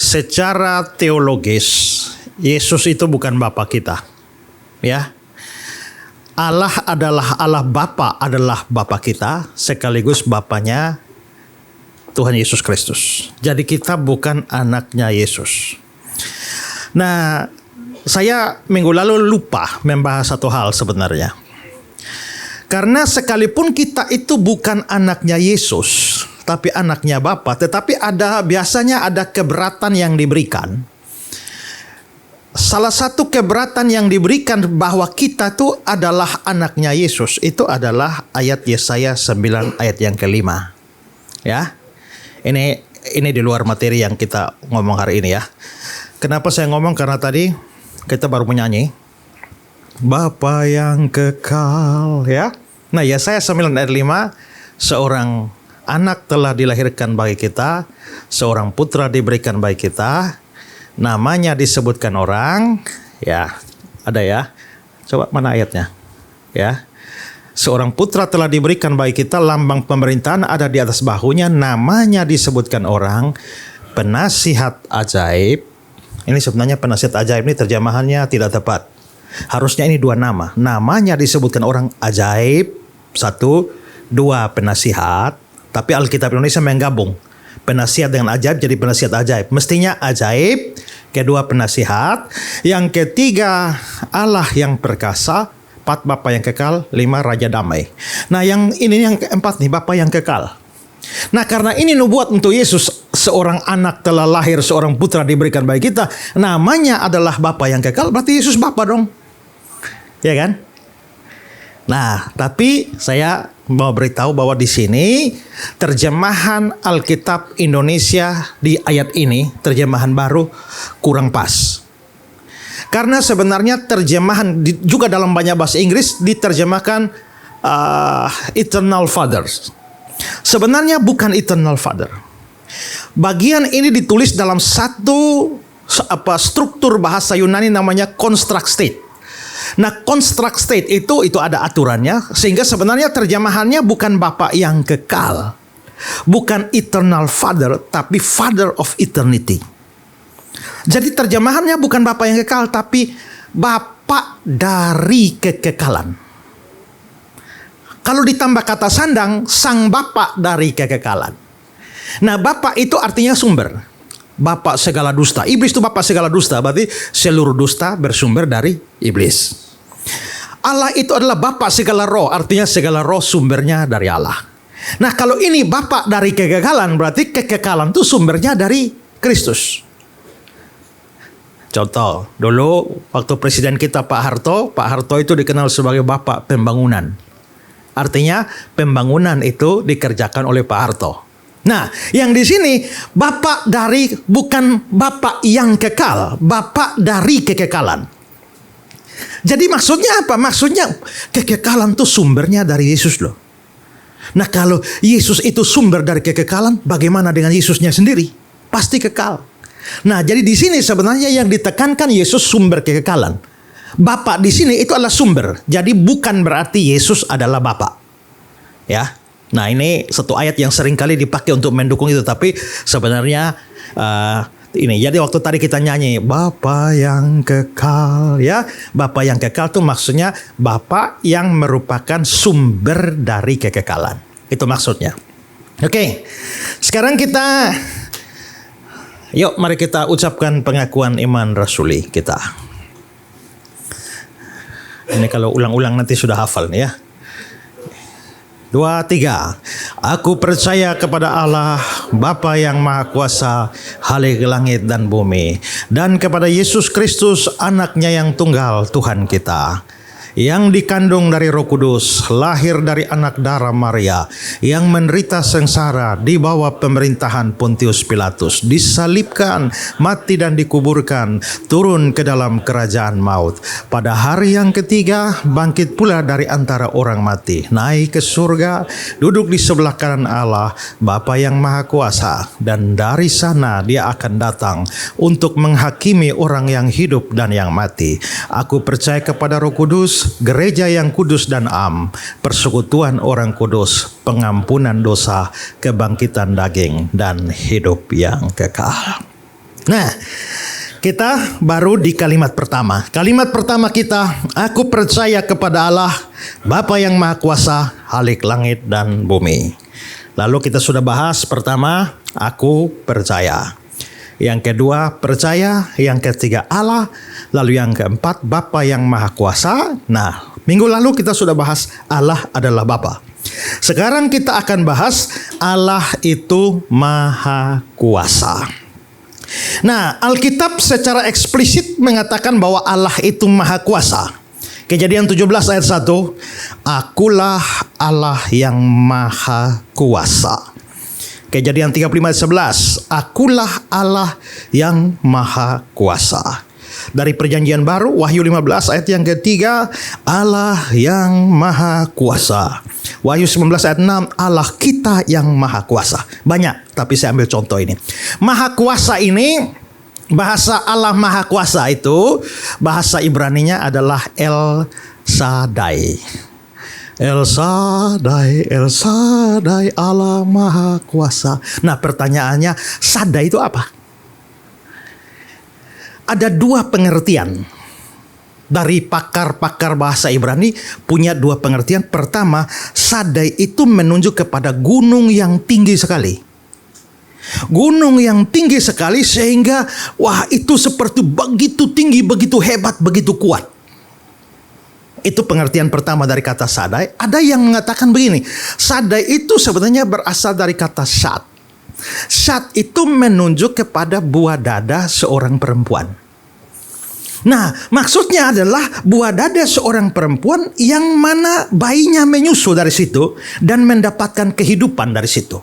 secara teologis Yesus itu bukan Bapa kita. Ya. Allah Bapa adalah Bapa kita, sekaligus Bapanya Tuhan Yesus Kristus. Jadi kita bukan anaknya Yesus. Nah, saya minggu lalu lupa membahas satu hal sebenarnya. Karena sekalipun kita itu bukan anaknya Yesus, tapi anaknya Bapa, tetapi biasanya ada keberatan yang diberikan. Salah satu keberatan yang diberikan bahwa kita tuh adalah anaknya Yesus, itu adalah ayat Yesaya 9 ayat yang kelima. Ya. Ini di luar materi yang kita ngomong hari ini ya. Kenapa saya ngomong? Karena tadi kita baru menyanyi Bapa yang kekal, ya. Nah, Yesaya 9 ayat 5, seorang anak telah dilahirkan bagi kita, seorang putra diberikan bagi kita, namanya disebutkan orang, ya, ada ya. Coba mana ayatnya? Ya. Seorang putra telah diberikan bagi kita, lambang pemerintahan ada di atas bahunya, namanya disebutkan orang, penasihat ajaib. Ini sebenarnya penasihat ajaib ini terjemahannya tidak tepat. Harusnya ini dua nama. Namanya disebutkan orang ajaib, satu, dua penasihat. Tapi Alkitab Indonesia menggabung penasihat dengan ajaib jadi penasihat ajaib. Mestinya ajaib, kedua penasihat, yang ketiga Allah yang perkasa, 4 Bapa yang kekal, 5 Raja Damai. Nah, yang ini yang keempat nih, Bapa yang kekal. Nah, karena ini nubuat untuk Yesus, seorang anak telah lahir, seorang putra diberikan bagi kita, namanya adalah Bapa yang kekal, berarti Yesus Bapa dong. Ya kan? Nah, tapi saya mau beritahu bahwa di sini terjemahan Alkitab Indonesia di ayat ini, terjemahan baru, kurang pas. Karena sebenarnya terjemahan juga dalam banyak bahasa Inggris diterjemahkan Eternal Father. Sebenarnya bukan Eternal Father. Bagian ini ditulis dalam satu struktur bahasa Yunani namanya construct state. Nah, construct state itu ada aturannya, sehingga sebenarnya terjemahannya bukan Bapa yang kekal, bukan Eternal Father, tapi Father of Eternity. Jadi terjemahannya bukan Bapa yang kekal, tapi Bapa dari kekekalan. Kalau ditambah kata sandang, Sang Bapa dari kekekalan. Nah, Bapa itu artinya sumber. Bapa segala dusta. Iblis itu bapa segala dusta. Berarti seluruh dusta bersumber dari iblis. Allah itu adalah bapa segala roh. Artinya segala roh sumbernya dari Allah. Nah, kalau ini bapa dari kekekalan, berarti kekekalan itu sumbernya dari Kristus. Contoh, dulu waktu presiden kita Pak Harto itu dikenal sebagai bapak pembangunan. Artinya pembangunan itu dikerjakan oleh Pak Harto. Nah, yang di sini Bapak dari, bukan Bapak yang kekal, Bapak dari kekekalan. Jadi maksudnya apa? Maksudnya kekekalan itu sumbernya dari Yesus loh. Nah, kalau Yesus itu sumber dari kekekalan, bagaimana dengan Yesusnya sendiri? Pasti kekal. Nah, jadi di sini sebenarnya yang ditekankan Yesus sumber kekekalan. Bapak di sini itu adalah sumber. Jadi bukan berarti Yesus adalah Bapak. Ya. Nah, ini satu ayat yang sering kali dipakai untuk mendukung itu, tapi sebenarnya ini. Jadi waktu tadi kita nyanyi Bapa yang kekal, ya, Bapa yang kekal itu maksudnya Bapa yang merupakan sumber dari kekekalan. Itu maksudnya. Oke. Sekarang mari kita ucapkan pengakuan iman rasuli kita. Ini kalau ulang-ulang nanti sudah hafal nih ya. 2, 3. Aku percaya kepada Allah, Bapa yang Maha Kuasa, Khalik langit dan bumi, dan kepada Yesus Kristus, anaknya yang tunggal, Tuhan kita, yang dikandung dari Roh Kudus, lahir dari anak darah Maria, yang menderita sengsara di bawah pemerintahan Pontius Pilatus, disalibkan, mati dan dikuburkan, turun ke dalam kerajaan maut. Pada hari yang ketiga, bangkit pula dari antara orang mati, naik ke surga, duduk di sebelah kanan Allah, Bapa yang Maha Kuasa, dan dari sana dia akan datang untuk menghakimi orang yang hidup dan yang mati. Aku percaya kepada Roh Kudus, gereja yang kudus dan am, persekutuan orang kudus, pengampunan dosa, kebangkitan daging, dan hidup yang kekal. Nah, kita baru di kalimat pertama. Kalimat pertama kita, aku percaya kepada Allah, Bapa yang Maha Kuasa, Khalik langit dan bumi. Lalu kita sudah bahas pertama, aku percaya. Yang kedua, percaya. Yang ketiga, Allah. Lalu yang keempat, Bapa yang Maha Kuasa. Nah, minggu lalu kita sudah bahas Allah adalah Bapa. Sekarang kita akan bahas Allah itu Maha Kuasa. Nah, Alkitab secara eksplisit mengatakan bahwa Allah itu Maha Kuasa. Kejadian 17 ayat 1, akulah Allah yang Maha Kuasa. Kejadian 35 ayat 11, akulah Allah yang Maha Kuasa. Dari perjanjian baru, Wahyu 15 ayat yang ketiga, Allah yang Maha Kuasa. Wahyu 19 ayat 6, Allah kita yang Maha Kuasa. Banyak, tapi saya ambil contoh ini. Maha Kuasa ini, bahasa Allah Maha Kuasa itu, bahasa Ibraninya adalah El Shaddai. El Shaddai, El Shaddai, Allah Maha Kuasa. Nah, pertanyaannya, Shaddai itu apa? Ada dua pengertian. Dari pakar-pakar bahasa Ibrani punya dua pengertian. Pertama, Shaddai itu menunjuk kepada gunung yang tinggi sekali. Gunung yang tinggi sekali sehingga, wah, itu seperti begitu tinggi, begitu hebat, begitu kuat. Itu pengertian pertama dari kata Shaddai. Ada yang mengatakan begini, Shaddai itu sebenarnya berasal dari kata Shad. Shad itu menunjuk kepada buah dada seorang perempuan. Nah, maksudnya adalah buah dada seorang perempuan yang mana bayinya menyusu dari situ dan mendapatkan kehidupan dari situ.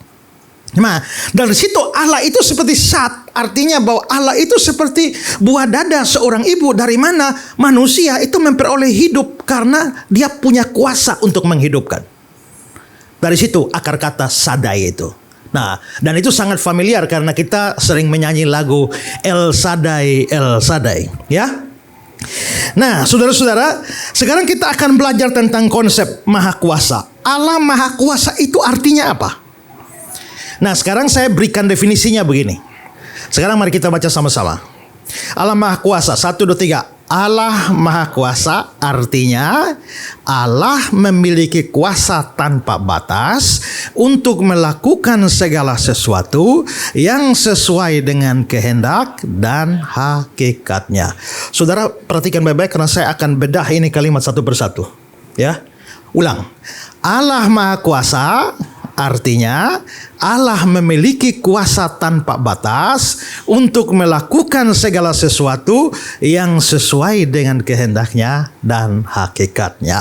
Nah, dari situ Allah itu seperti Shad, artinya bahwa Allah itu seperti buah dada seorang ibu dari mana manusia itu memperoleh hidup karena dia punya kuasa untuk menghidupkan. Dari situ akar kata Shaddai itu. Nah, dan itu sangat familiar karena kita sering menyanyi lagu El Shaddai, El Shaddai, ya. Nah, saudara-saudara, sekarang kita akan belajar tentang konsep Maha Kuasa. Allah Maha Kuasa itu artinya apa? Nah, sekarang saya berikan definisinya begini. Sekarang mari kita baca sama-sama. Allah Maha Kuasa, 1, 2, 3. Allah Maha Kuasa artinya Allah memiliki kuasa tanpa batas untuk melakukan segala sesuatu yang sesuai dengan kehendak dan hakikatnya. Saudara perhatikan baik-baik karena saya akan bedah ini kalimat satu persatu. Ya, ulang. Allah Maha Kuasa artinya Allah memiliki kuasa tanpa batas untuk melakukan segala sesuatu yang sesuai dengan kehendaknya dan hakikatnya.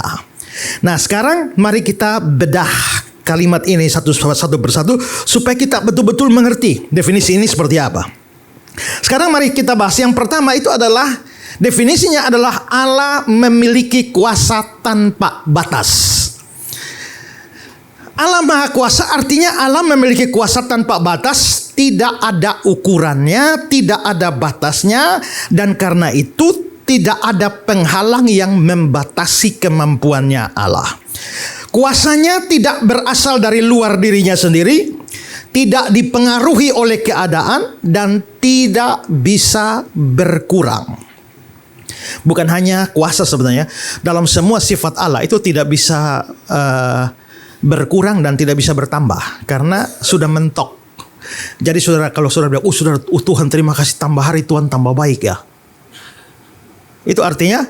Nah, sekarang mari kita bedah kalimat ini satu persatu supaya kita betul-betul mengerti definisi ini seperti apa. Sekarang mari kita bahas yang pertama itu adalah definisinya adalah Allah memiliki kuasa tanpa batas. Allah Maha Kuasa artinya Allah memiliki kuasa tanpa batas, tidak ada ukurannya, tidak ada batasnya, dan karena itu tidak ada penghalang yang membatasi kemampuannya Allah. Kuasanya tidak berasal dari luar dirinya sendiri, tidak dipengaruhi oleh keadaan, dan tidak bisa berkurang. Bukan hanya kuasa sebenarnya, dalam semua sifat Allah itu tidak bisa berkurang dan tidak bisa bertambah karena sudah mentok. Jadi saudara, kalau saudara bilang, saudara, Tuhan terima kasih tambah hari Tuhan tambah baik ya. Itu artinya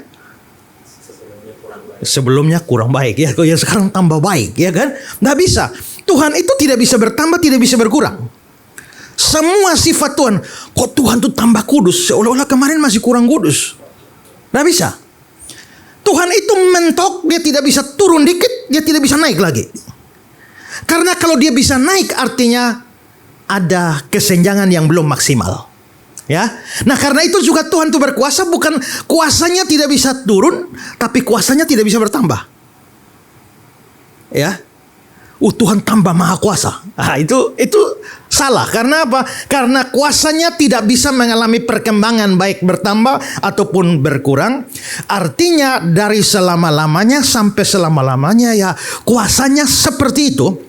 sebelumnya kurang baik ya. Kalau yang sekarang tambah baik ya kan? Nggak bisa. Tuhan itu tidak bisa bertambah, tidak bisa berkurang. Semua sifat Tuhan, kok Tuhan tuh tambah kudus, seolah-olah kemarin masih kurang kudus. Nggak bisa. Tuhan itu mentok, dia tidak bisa turun dikit, dia tidak bisa naik lagi. Karena kalau dia bisa naik artinya ada kesenjangan yang belum maksimal. Ya. Nah, karena itu juga Tuhan itu berkuasa, bukan kuasanya tidak bisa turun, tapi kuasanya tidak bisa bertambah. Ya. Tuhan tambah maha kuasa. Nah, itu salah. Karena apa? Karena kuasanya tidak bisa mengalami perkembangan baik bertambah ataupun berkurang. Artinya dari selama-lamanya sampai selama-lamanya ya kuasanya seperti itu.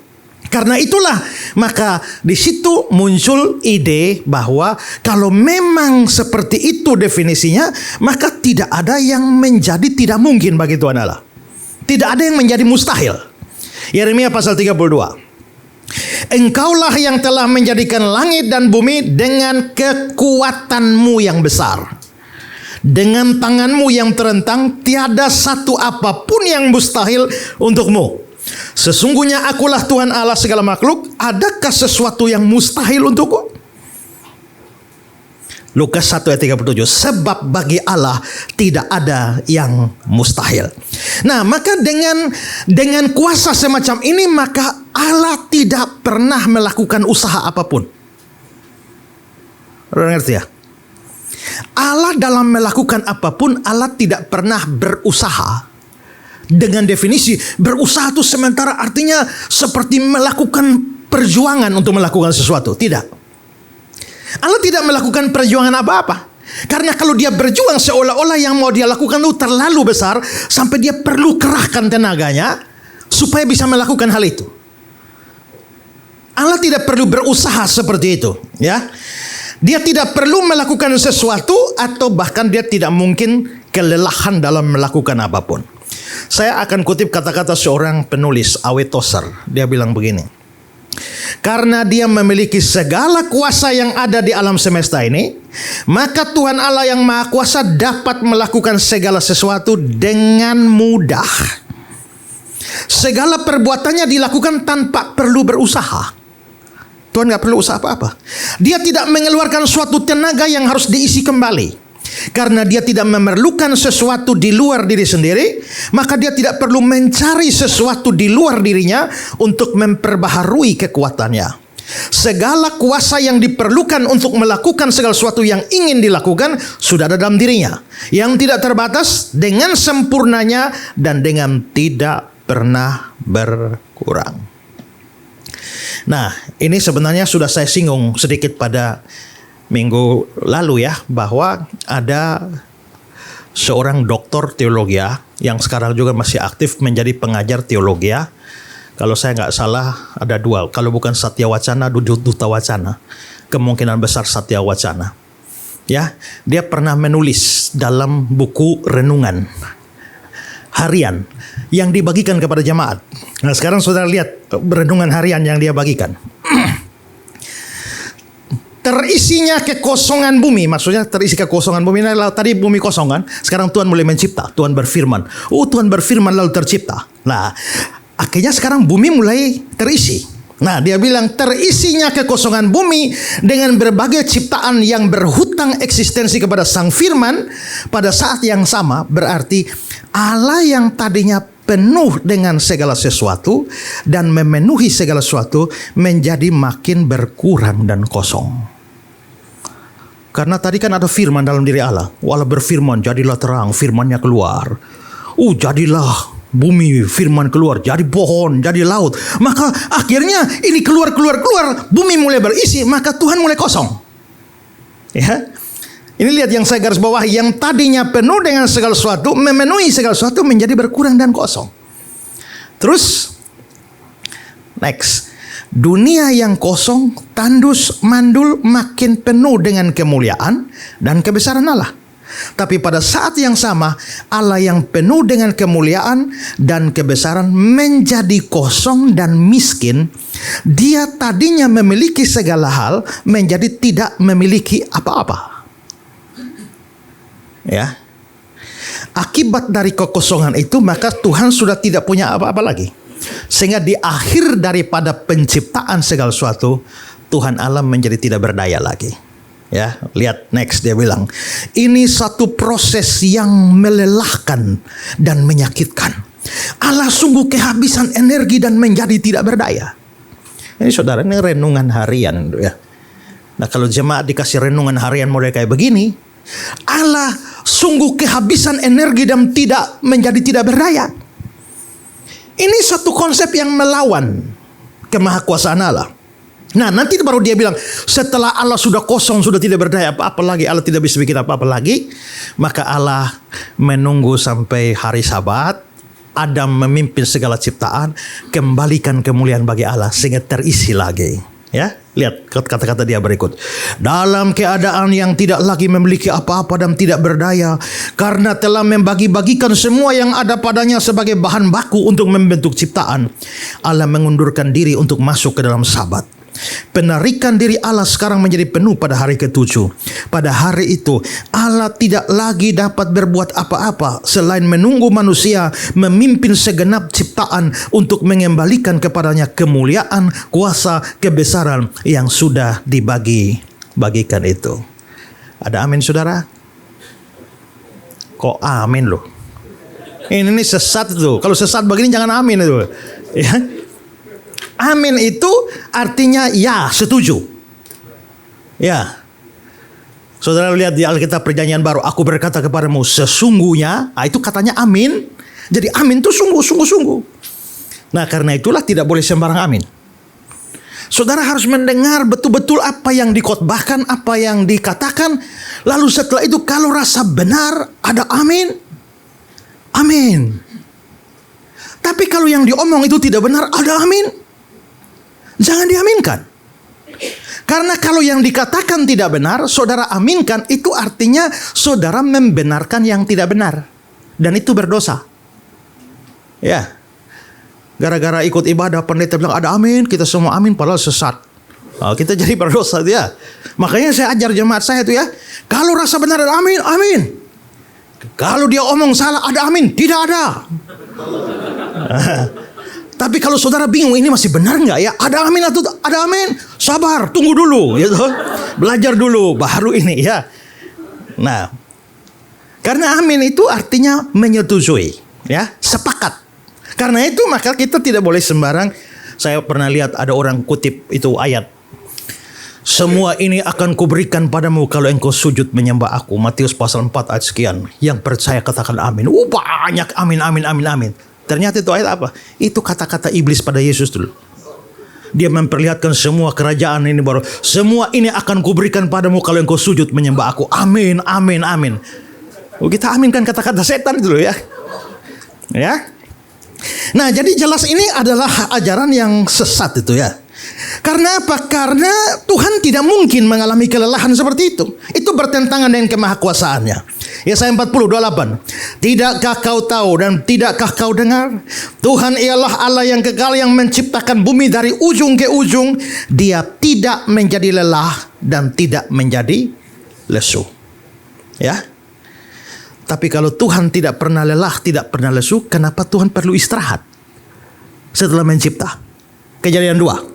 Karena itulah maka di situ muncul ide bahwa kalau memang seperti itu definisinya, maka tidak ada yang menjadi tidak mungkin bagi Tuhan Allah. Tidak ada yang menjadi mustahil. Yeremia pasal 32. Engkaulah yang telah menjadikan langit dan bumi dengan kekuatanmu yang besar. Dengan tanganmu yang terentang, tiada satu apapun yang mustahil untukmu. Sesungguhnya akulah Tuhan Allah segala makhluk. Adakah sesuatu yang mustahil untukku? Lukas 1 ayat 37. Sebab bagi Allah tidak ada yang mustahil. Nah, maka dengan kuasa semacam ini, maka Allah tidak pernah melakukan usaha apapun. Udah ngerti ya? Allah dalam melakukan apapun, Allah tidak pernah berusaha. Dengan definisi berusaha itu sementara artinya seperti melakukan perjuangan untuk melakukan sesuatu. Tidak. Allah tidak melakukan perjuangan apa-apa. Karena kalau dia berjuang, seolah-olah yang mau dia lakukan itu terlalu besar sampai dia perlu kerahkan tenaganya supaya bisa melakukan hal itu. Allah tidak perlu berusaha seperti itu, ya. Dia tidak perlu melakukan sesuatu atau bahkan dia tidak mungkin kelelahan dalam melakukan apapun. Saya akan kutip kata-kata seorang penulis, Awe Tozer. Dia bilang begini. Karena dia memiliki segala kuasa yang ada di alam semesta ini, maka Tuhan Allah yang Maha Kuasa dapat melakukan segala sesuatu dengan mudah. Segala perbuatannya dilakukan tanpa perlu berusaha. Tuhan gak perlu usaha apa-apa. Dia tidak mengeluarkan suatu tenaga yang harus diisi kembali. Karena dia tidak memerlukan sesuatu di luar diri sendiri, maka dia tidak perlu mencari sesuatu di luar dirinya untuk memperbaharui kekuatannya. Segala kuasa yang diperlukan untuk melakukan segala sesuatu yang ingin dilakukan sudah ada dalam dirinya, yang tidak terbatas, dengan sempurnanya dan dengan tidak pernah berkurang. Nah, ini sebenarnya sudah saya singgung sedikit pada minggu lalu ya, bahwa ada seorang doktor teologi yang sekarang juga masih aktif menjadi pengajar teologi. Kalau saya nggak salah ada dua, kalau bukan Satya Wacana, Duta Wacana. Kemungkinan besar Satya Wacana. Ya, dia pernah menulis dalam buku renungan harian yang dibagikan kepada jemaat. Nah, sekarang saudara lihat renungan harian yang dia bagikan. Terisinya kekosongan bumi, maksudnya terisi kekosongan bumi. Nah, tadi bumi kosong kan, sekarang Tuhan mulai mencipta, Tuhan berfirman. Tuhan berfirman lalu tercipta. Nah, akhirnya sekarang bumi mulai terisi. Nah, dia bilang terisinya kekosongan bumi dengan berbagai ciptaan yang berhutang eksistensi kepada Sang Firman pada saat yang sama. Berarti Allah yang tadinya penuh dengan segala sesuatu dan memenuhi segala sesuatu menjadi makin berkurang dan kosong. Karena tadi kan ada firman dalam diri Allah. Walau berfirman, jadilah terang, firmannya keluar. Jadilah bumi, firman keluar, jadi pohon, jadi laut. Maka akhirnya ini keluar, bumi mulai berisi, maka Tuhan mulai kosong. Ya. Ini lihat yang saya garis bawah, yang tadinya penuh dengan segala sesuatu, memenuhi segala sesuatu menjadi berkurang dan kosong. Terus, next. Dunia yang kosong, tandus, mandul, makin penuh dengan kemuliaan dan kebesaran Allah. Tapi pada saat yang sama, Allah yang penuh dengan kemuliaan dan kebesaran menjadi kosong dan miskin. Dia tadinya memiliki segala hal, menjadi tidak memiliki apa-apa. Ya. Akibat dari kekosongan itu, maka Tuhan sudah tidak punya apa-apa lagi. Sehingga di akhir daripada penciptaan segala sesuatu, Tuhan Allah menjadi tidak berdaya lagi. Ya, lihat next, dia bilang, ini satu proses yang melelahkan dan menyakitkan. Allah sungguh kehabisan energi dan menjadi tidak berdaya. Ini saudara, ini renungan harian ya. Nah, kalau jemaat dikasih renungan harian model kayak begini, Allah sungguh kehabisan energi dan menjadi tidak berdaya. Ini satu konsep yang melawan kemahakuasaan Allah. Nah, nanti baru dia bilang, setelah Allah sudah kosong, sudah tidak berdaya apa-apa lagi, Allah tidak bisa bikin apa-apa lagi, maka Allah menunggu sampai hari Sabat, Adam memimpin segala ciptaan, kembalikan kemuliaan bagi Allah sehingga terisi lagi. Ya, lihat kata-kata dia berikut. Dalam keadaan yang tidak lagi memiliki apa-apa dan tidak berdaya, karena telah membagi-bagikan semua yang ada padanya sebagai bahan baku untuk membentuk ciptaan, Allah mengundurkan diri untuk masuk ke dalam Sabat. Penarikan diri Allah sekarang menjadi penuh pada hari ke-7. Pada hari itu Allah tidak lagi dapat berbuat apa-apa selain menunggu manusia memimpin segenap ciptaan untuk mengembalikan kepadanya kemuliaan, kuasa, kebesaran yang sudah dibagi-bagikan itu. Ada amin saudara? Kok amin loh? Ini sesat tuh. Kalau sesat begini jangan amin itu. Ya. Amin itu artinya ya, setuju. Ya. Saudara lihat di Alkitab Perjanjian Baru, aku berkata kepadamu sesungguhnya, itu katanya amin. Jadi amin itu sungguh-sungguh. Nah, karena itulah tidak boleh sembarang amin. Saudara harus mendengar betul-betul apa yang dikhotbahkan, apa yang dikatakan. Lalu setelah itu kalau rasa benar ada amin. Amin. Tapi kalau yang diomong itu tidak benar, ada amin. Jangan diaminkan. Karena kalau yang dikatakan tidak benar, saudara aminkan, itu artinya saudara membenarkan yang tidak benar. Dan itu berdosa. Ya. Gara-gara ikut ibadah, pendeta bilang ada amin, kita semua amin, padahal sesat. Kita jadi berdosa ya. Makanya saya ajar jemaat saya itu ya. Kalau rasa benar ada amin, amin. Kalau dia omong salah ada amin, tidak ada. Tapi kalau saudara bingung ini masih benar nggak ya? Ada amin atau ada amin? Sabar, tunggu dulu, gitu. Belajar dulu, baru ini ya. Nah, karena amin itu artinya menyetujui, ya, sepakat. Karena itu maka kita tidak boleh sembarang. Saya pernah lihat ada orang kutip itu ayat. Semua ini akan kuberikan padamu kalau engkau sujud menyembah aku. Matius pasal 4 ayat sekian. Yang percaya katakan amin. Banyak amin, amin, amin, amin. Ternyata itu ayat apa? Itu kata-kata iblis pada Yesus dulu. Dia memperlihatkan semua kerajaan ini baru. Semua ini akan kuberikan padamu kalau engkau sujud menyembah aku. Amin, amin, amin. Kita aminkan kata-kata setan dulu ya. Ya. Nah, jadi jelas ini adalah ajaran yang sesat itu ya. Karena apa? Karena Tuhan tidak mungkin mengalami kelelahan seperti itu. Itu bertentangan dengan kemahakuasaannya. Yesaya 40:28. Tidakkah kau tahu dan tidakkah kau dengar? Tuhan ialah Allah yang kekal, yang menciptakan bumi dari ujung ke ujung. Dia tidak menjadi lelah dan tidak menjadi lesu. Ya. Tapi kalau Tuhan tidak pernah lelah, tidak pernah lesu, kenapa Tuhan perlu istirahat setelah mencipta? Kejadian 2.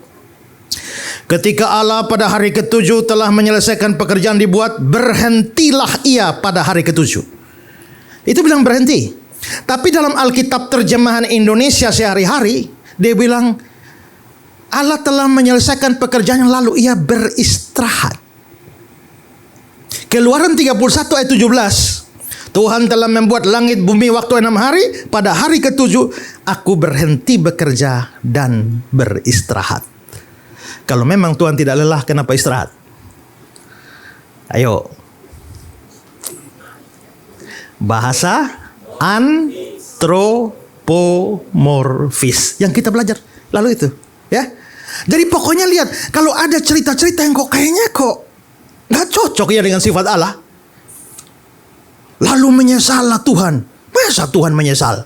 Ketika Allah pada hari ke-7 telah menyelesaikan pekerjaan dibuat, berhentilah ia pada hari ke-7. Itu bilang berhenti. Tapi dalam Alkitab terjemahan Indonesia sehari-hari, dia bilang Allah telah menyelesaikan pekerjaan lalu ia beristirahat. Keluaran 31 ayat 17. Tuhan telah membuat langit bumi waktu 6 hari, pada hari ke-7 aku berhenti bekerja dan beristirahat. Kalau memang Tuhan tidak lelah, kenapa istirahat? Ayo. Bahasa antropomorfis yang kita belajar lalu itu, ya. Jadi pokoknya lihat, kalau ada cerita-cerita yang kok kayaknya kok nggak cocok ya dengan sifat Allah, lalu menyesallah Tuhan. Masa Tuhan menyesal?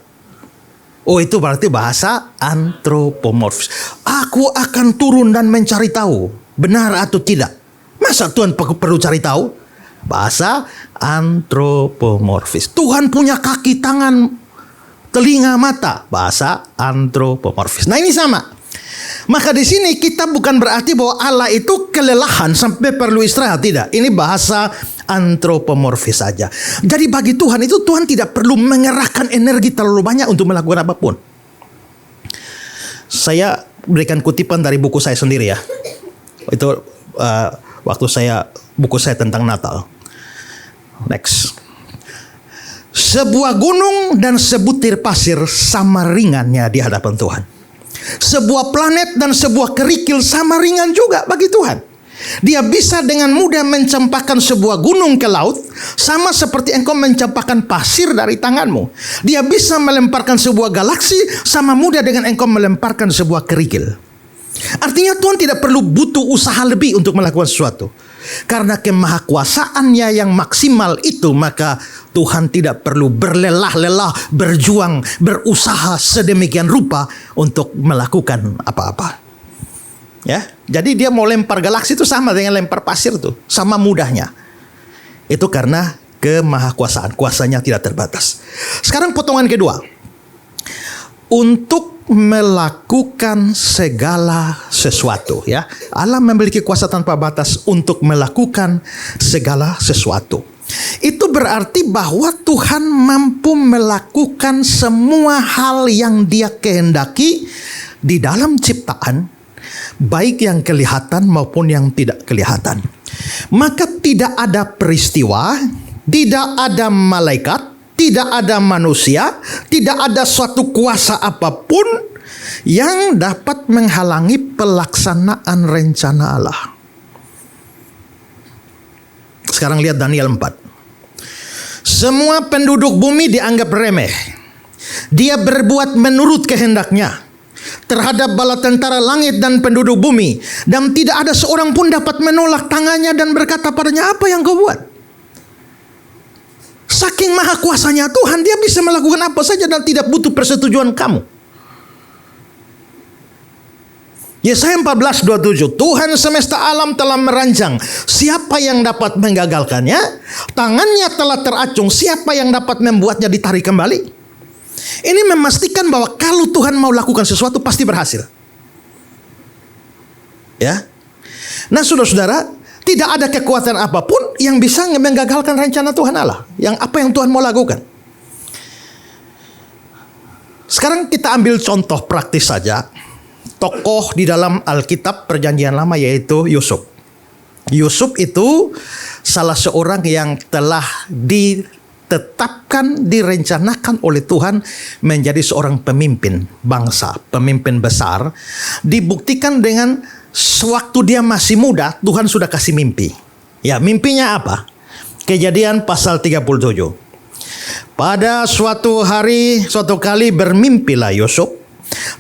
Oh, itu berarti bahasa antropomorfis. Aku akan turun dan mencari tahu benar atau tidak. Masa Tuhan perlu cari tahu? Bahasa antropomorfis. Tuhan punya kaki, tangan, telinga, mata. Bahasa antropomorfis. Nah, ini sama. Maka di sini kita bukan berarti bahwa Allah itu kelelahan sampai perlu istirahat, tidak. Ini bahasa antropomorfis saja. Jadi bagi Tuhan itu, Tuhan tidak perlu mengerahkan energi terlalu banyak untuk melakukan apapun. Saya berikan kutipan dari buku saya sendiri ya. Itu waktu buku saya tentang Natal. Next. Sebuah gunung dan sebutir pasir sama ringannya di hadapan Tuhan. Sebuah planet dan sebuah kerikil sama ringan juga bagi Tuhan. Dia bisa dengan mudah mencampakkan sebuah gunung ke laut, sama seperti engkau mencampakkan pasir dari tanganmu. Dia bisa melemparkan sebuah galaksi sama mudah dengan engkau melemparkan sebuah kerikil. Artinya Tuhan tidak perlu butuh usaha lebih untuk melakukan sesuatu. Karena kemahakuasaannya yang maksimal itu, maka Tuhan tidak perlu berlelah-lelah, berjuang, berusaha sedemikian rupa untuk melakukan apa-apa. Ya, jadi dia mau lempar galaksi itu sama dengan lempar pasir tuh, sama mudahnya. Itu karena kemahakuasaan, kuasanya tidak terbatas. Sekarang potongan kedua. Untuk melakukan segala sesuatu, ya. Allah memiliki kuasa tanpa batas untuk melakukan segala sesuatu. Itu berarti bahwa Tuhan mampu melakukan semua hal yang Dia kehendaki di dalam ciptaan, baik yang kelihatan maupun yang tidak kelihatan. Maka tidak ada peristiwa, tidak ada malaikat, tidak ada manusia, tidak ada suatu kuasa apapun yang dapat menghalangi pelaksanaan rencana Allah. Sekarang lihat Daniel 4. Semua penduduk bumi dianggap remeh. Dia berbuat menurut kehendaknya terhadap bala tentara langit dan penduduk bumi, dan tidak ada seorang pun dapat menolak tangannya dan berkata padanya, apa yang kau buat? Saking maha kuasanya Tuhan, Dia bisa melakukan apa saja dan tidak butuh persetujuan kamu. Yesaya 14:27, Tuhan semesta alam telah merancang, siapa yang dapat menggagalkannya? Tangannya telah teracung, siapa yang dapat membuatnya ditarik kembali? Ini memastikan bahwa kalau Tuhan mau lakukan sesuatu pasti berhasil. Ya. Nah, saudara-saudara, tidak ada kekuatan apapun yang bisa menggagalkan rencana Tuhan Allah. Apa yang Tuhan mau lakukan. Sekarang kita ambil contoh praktis saja. Tokoh di dalam Alkitab Perjanjian Lama yaitu Yusuf. Yusuf itu salah seorang yang telah ditetapkan, direncanakan oleh Tuhan menjadi seorang pemimpin bangsa, pemimpin besar. Dibuktikan dengan sewaktu dia masih muda, Tuhan sudah kasih mimpi. Ya, mimpinya apa? Kejadian pasal 37. Pada suatu hari, suatu kali bermimpilah Yusuf.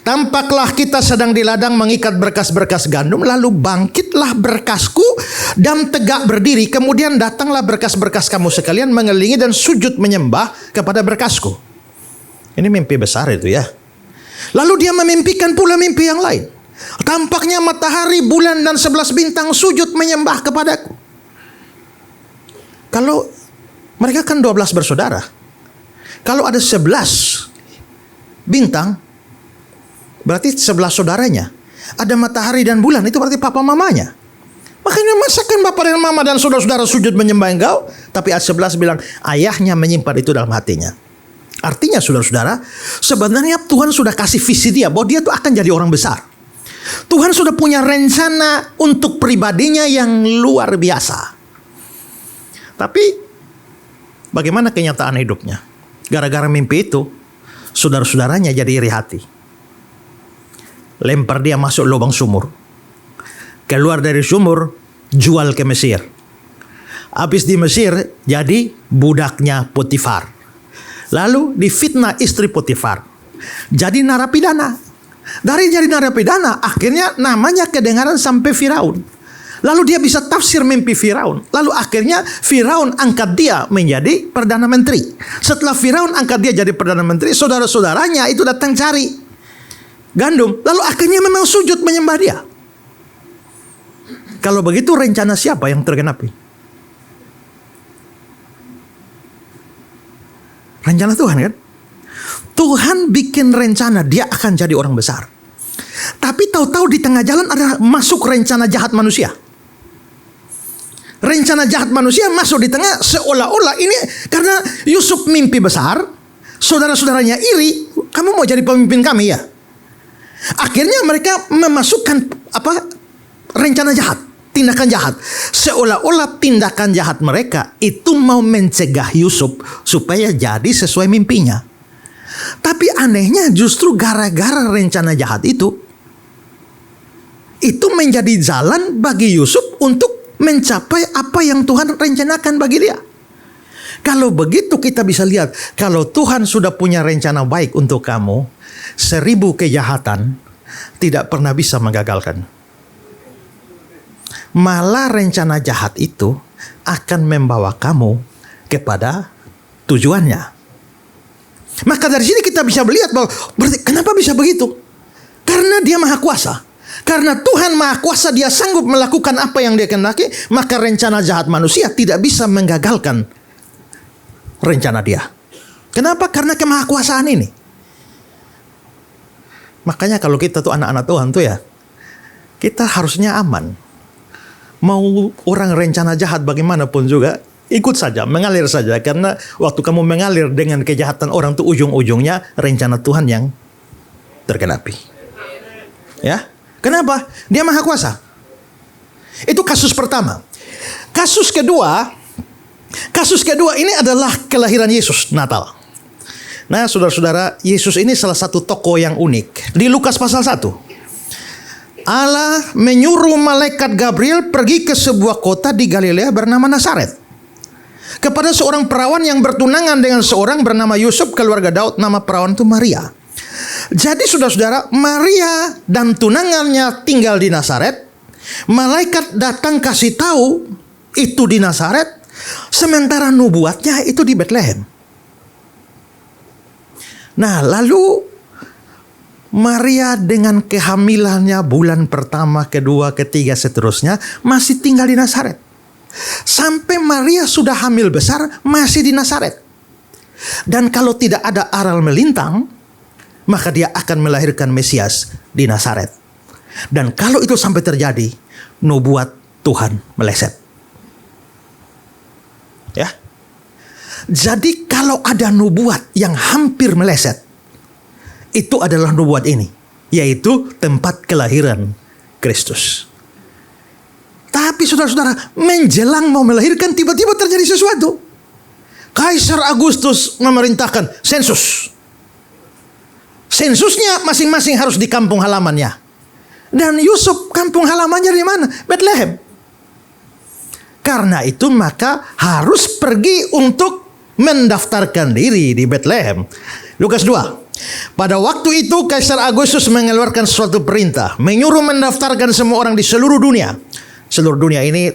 Tampaklah kita sedang di ladang mengikat berkas-berkas gandum, lalu bangkitlah berkasku dan tegak berdiri. Kemudian datanglah berkas-berkas kamu sekalian mengelilingi dan sujud menyembah kepada berkasku. Ini mimpi besar itu ya. Lalu dia memimpikan pula mimpi yang lain. Tampaknya matahari, bulan dan 11 bintang sujud menyembah kepadaku. Kalau mereka kan 12 bersaudara. Kalau ada 11 bintang, berarti 11 saudaranya. Ada matahari dan bulan, itu berarti papa mamanya. Makanya masakan bapak dan mama dan saudara-saudara sujud menyembah engkau? Tapi ayat 11 bilang, ayahnya menyimpan itu dalam hatinya. Artinya saudara-saudara, sebenarnya Tuhan sudah kasih visi dia bahwa dia tuh akan jadi orang besar. Tuhan sudah punya rencana untuk pribadinya yang luar biasa. Tapi bagaimana kenyataan hidupnya? Gara-gara mimpi itu, saudara-saudaranya jadi iri hati. Lempar dia masuk lubang sumur. Keluar dari sumur, jual ke Mesir. Habis di Mesir, jadi budaknya Potifar. Lalu difitnah istri Potifar. Jadi narapidana. Dari jadi narapidana, akhirnya namanya kedengaran sampai Firaun. Lalu dia bisa tafsir mimpi Firaun. Lalu akhirnya Firaun angkat dia menjadi Perdana Menteri. Setelah Firaun angkat dia jadi Perdana Menteri, saudara-saudaranya itu datang cari gandum. Lalu akhirnya memang sujud menyembah dia. Kalau begitu rencana siapa yang tergenapi? Rencana Tuhan kan? Tuhan bikin rencana dia akan jadi orang besar. Tapi tahu-tahu di tengah jalan ada masuk rencana jahat manusia. Rencana jahat manusia masuk di tengah, seolah-olah ini karena Yusuf mimpi besar, saudara-saudaranya iri, kamu mau jadi pemimpin kami ya? Akhirnya mereka memasukkan rencana jahat, tindakan jahat. Seolah-olah tindakan jahat mereka itu mau mencegah Yusuf supaya jadi sesuai mimpinya. Tapi anehnya justru gara-gara rencana jahat itu itu menjadi jalan bagi Yusuf untuk mencapai apa yang Tuhan rencanakan bagi dia. Kalau begitu kita bisa lihat, kalau Tuhan sudah punya rencana baik untuk kamu, 1000 kejahatan tidak pernah bisa menggagalkan. Malah rencana jahat itu akan membawa kamu kepada tujuannya. Maka dari sini kita bisa melihat bahwa berarti kenapa bisa begitu? Karena dia maha kuasa. Karena Tuhan maha kuasa, dia sanggup melakukan apa yang dia kehendaki, maka rencana jahat manusia tidak bisa menggagalkan rencana dia. Kenapa? Karena kemahakuasaan ini. Makanya kalau kita tuh anak-anak Tuhan tuh ya, kita harusnya aman. Mau orang rencana jahat bagaimanapun juga, ikut saja, mengalir saja. Karena waktu kamu mengalir dengan kejahatan orang tuh ujung-ujungnya rencana Tuhan yang tergenapi. Ya, kenapa? Dia maha kuasa. Itu kasus pertama. Kasus kedua ini adalah kelahiran Yesus, Natal. Nah, saudara-saudara, Yesus ini salah satu tokoh yang unik. Di Lukas pasal 1. Allah menyuruh malaikat Gabriel pergi ke sebuah kota di Galilea bernama Nazaret, kepada seorang perawan yang bertunangan dengan seorang bernama Yusuf, keluarga Daud. Nama perawan itu Maria. Jadi saudara-saudara, Maria dan tunangannya tinggal di Nazaret. Malaikat datang kasih tahu itu di Nazaret, sementara nubuatnya itu di Betlehem. Nah, lalu Maria dengan kehamilannya bulan pertama, kedua, ketiga, seterusnya masih tinggal di Nazaret. Sampai Maria sudah hamil besar masih di Nazaret. Dan kalau tidak ada aral melintang, maka dia akan melahirkan Mesias di Nazaret. Dan kalau itu sampai terjadi, nubuat Tuhan meleset. Ya. Jadi kalau ada nubuat yang hampir meleset, itu adalah nubuat ini, yaitu tempat kelahiran Kristus. Tapi saudara-saudara, menjelang mau melahirkan, tiba-tiba terjadi sesuatu. Kaisar Agustus memerintahkan sensus. Sensusnya masing-masing harus di kampung halamannya. Dan Yusuf kampung halamannya di mana? Betlehem. Karena itu maka harus pergi untuk mendaftarkan diri di Betlehem. Lukas 2. Pada waktu itu Kaisar Agustus mengeluarkan suatu perintah, menyuruh mendaftarkan semua orang di seluruh dunia. Seluruh dunia ini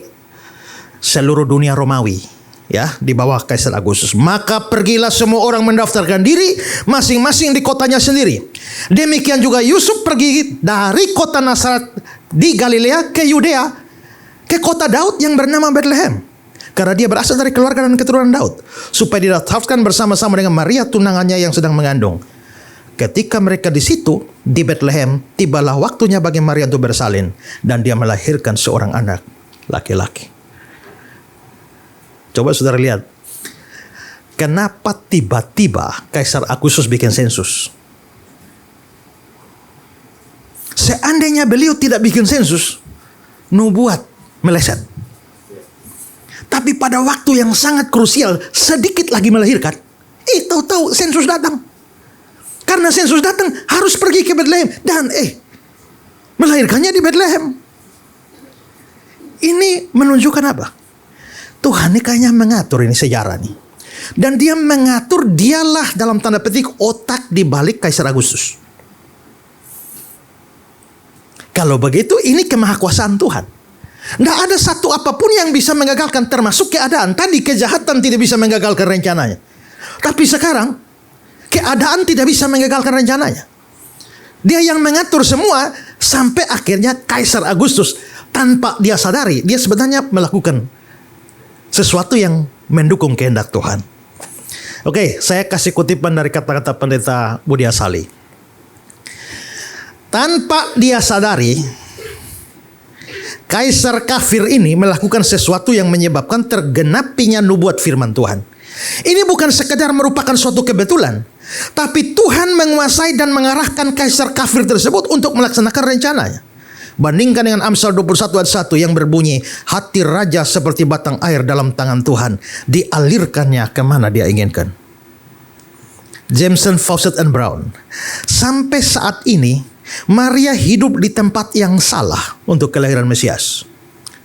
seluruh dunia Romawi, ya, di bawah Kaisar Agustus. Maka pergilah semua orang mendaftarkan diri masing-masing di kotanya sendiri. Demikian juga Yusuf pergi dari kota Nazaret di Galilea ke Yudea, ke kota Daud yang bernama Betlehem, karena dia berasal dari keluarga dan keturunan Daud, supaya didaftarkan bersama-sama dengan Maria tunangannya yang sedang mengandung. Ketika mereka di situ, di Betlehem, tibalah waktunya bagi Maria untuk bersalin, dan dia melahirkan seorang anak laki-laki. Coba saudara lihat, kenapa tiba-tiba Kaisar Agustus bikin sensus? Seandainya beliau tidak bikin sensus, nubuat meleset. Tapi pada waktu yang sangat krusial, sedikit lagi melahirkan, tahu-tahu sensus datang. Karena sensus datang, harus pergi ke Betlehem. Dan melahirkannya di Betlehem. Ini menunjukkan apa? Tuhan ini kayaknya mengatur ini sejarah nih. Dan dia mengatur, dialah dalam tanda petik otak di balik Kaisar Agustus. Kalau begitu, ini kemahakuasaan Tuhan. Tidak ada satu apapun yang bisa menggagalkan, termasuk keadaan. Tadi kejahatan tidak bisa menggagalkan rencananya. Tapi sekarang, keadaan tidak bisa menggagalkan rencananya. Dia yang mengatur semua, sampai akhirnya Kaisar Agustus tanpa dia sadari, dia sebenarnya melakukan sesuatu yang mendukung kehendak Tuhan. Oke, saya kasih kutipan dari kata-kata pendeta Budi Asali. Tanpa dia sadari, Kaisar kafir ini melakukan sesuatu yang menyebabkan tergenapinya nubuat firman Tuhan. Ini bukan sekedar merupakan suatu kebetulan, tapi Tuhan menguasai dan mengarahkan kaisar kafir tersebut untuk melaksanakan rencananya. Bandingkan dengan Amsal 21 ayat 1 yang berbunyi, hati raja seperti batang air dalam tangan Tuhan, dialirkannya kemana dia inginkan. Jameson, Fawcett and Brown. Sampai saat ini, Maria hidup di tempat yang salah untuk kelahiran Mesias.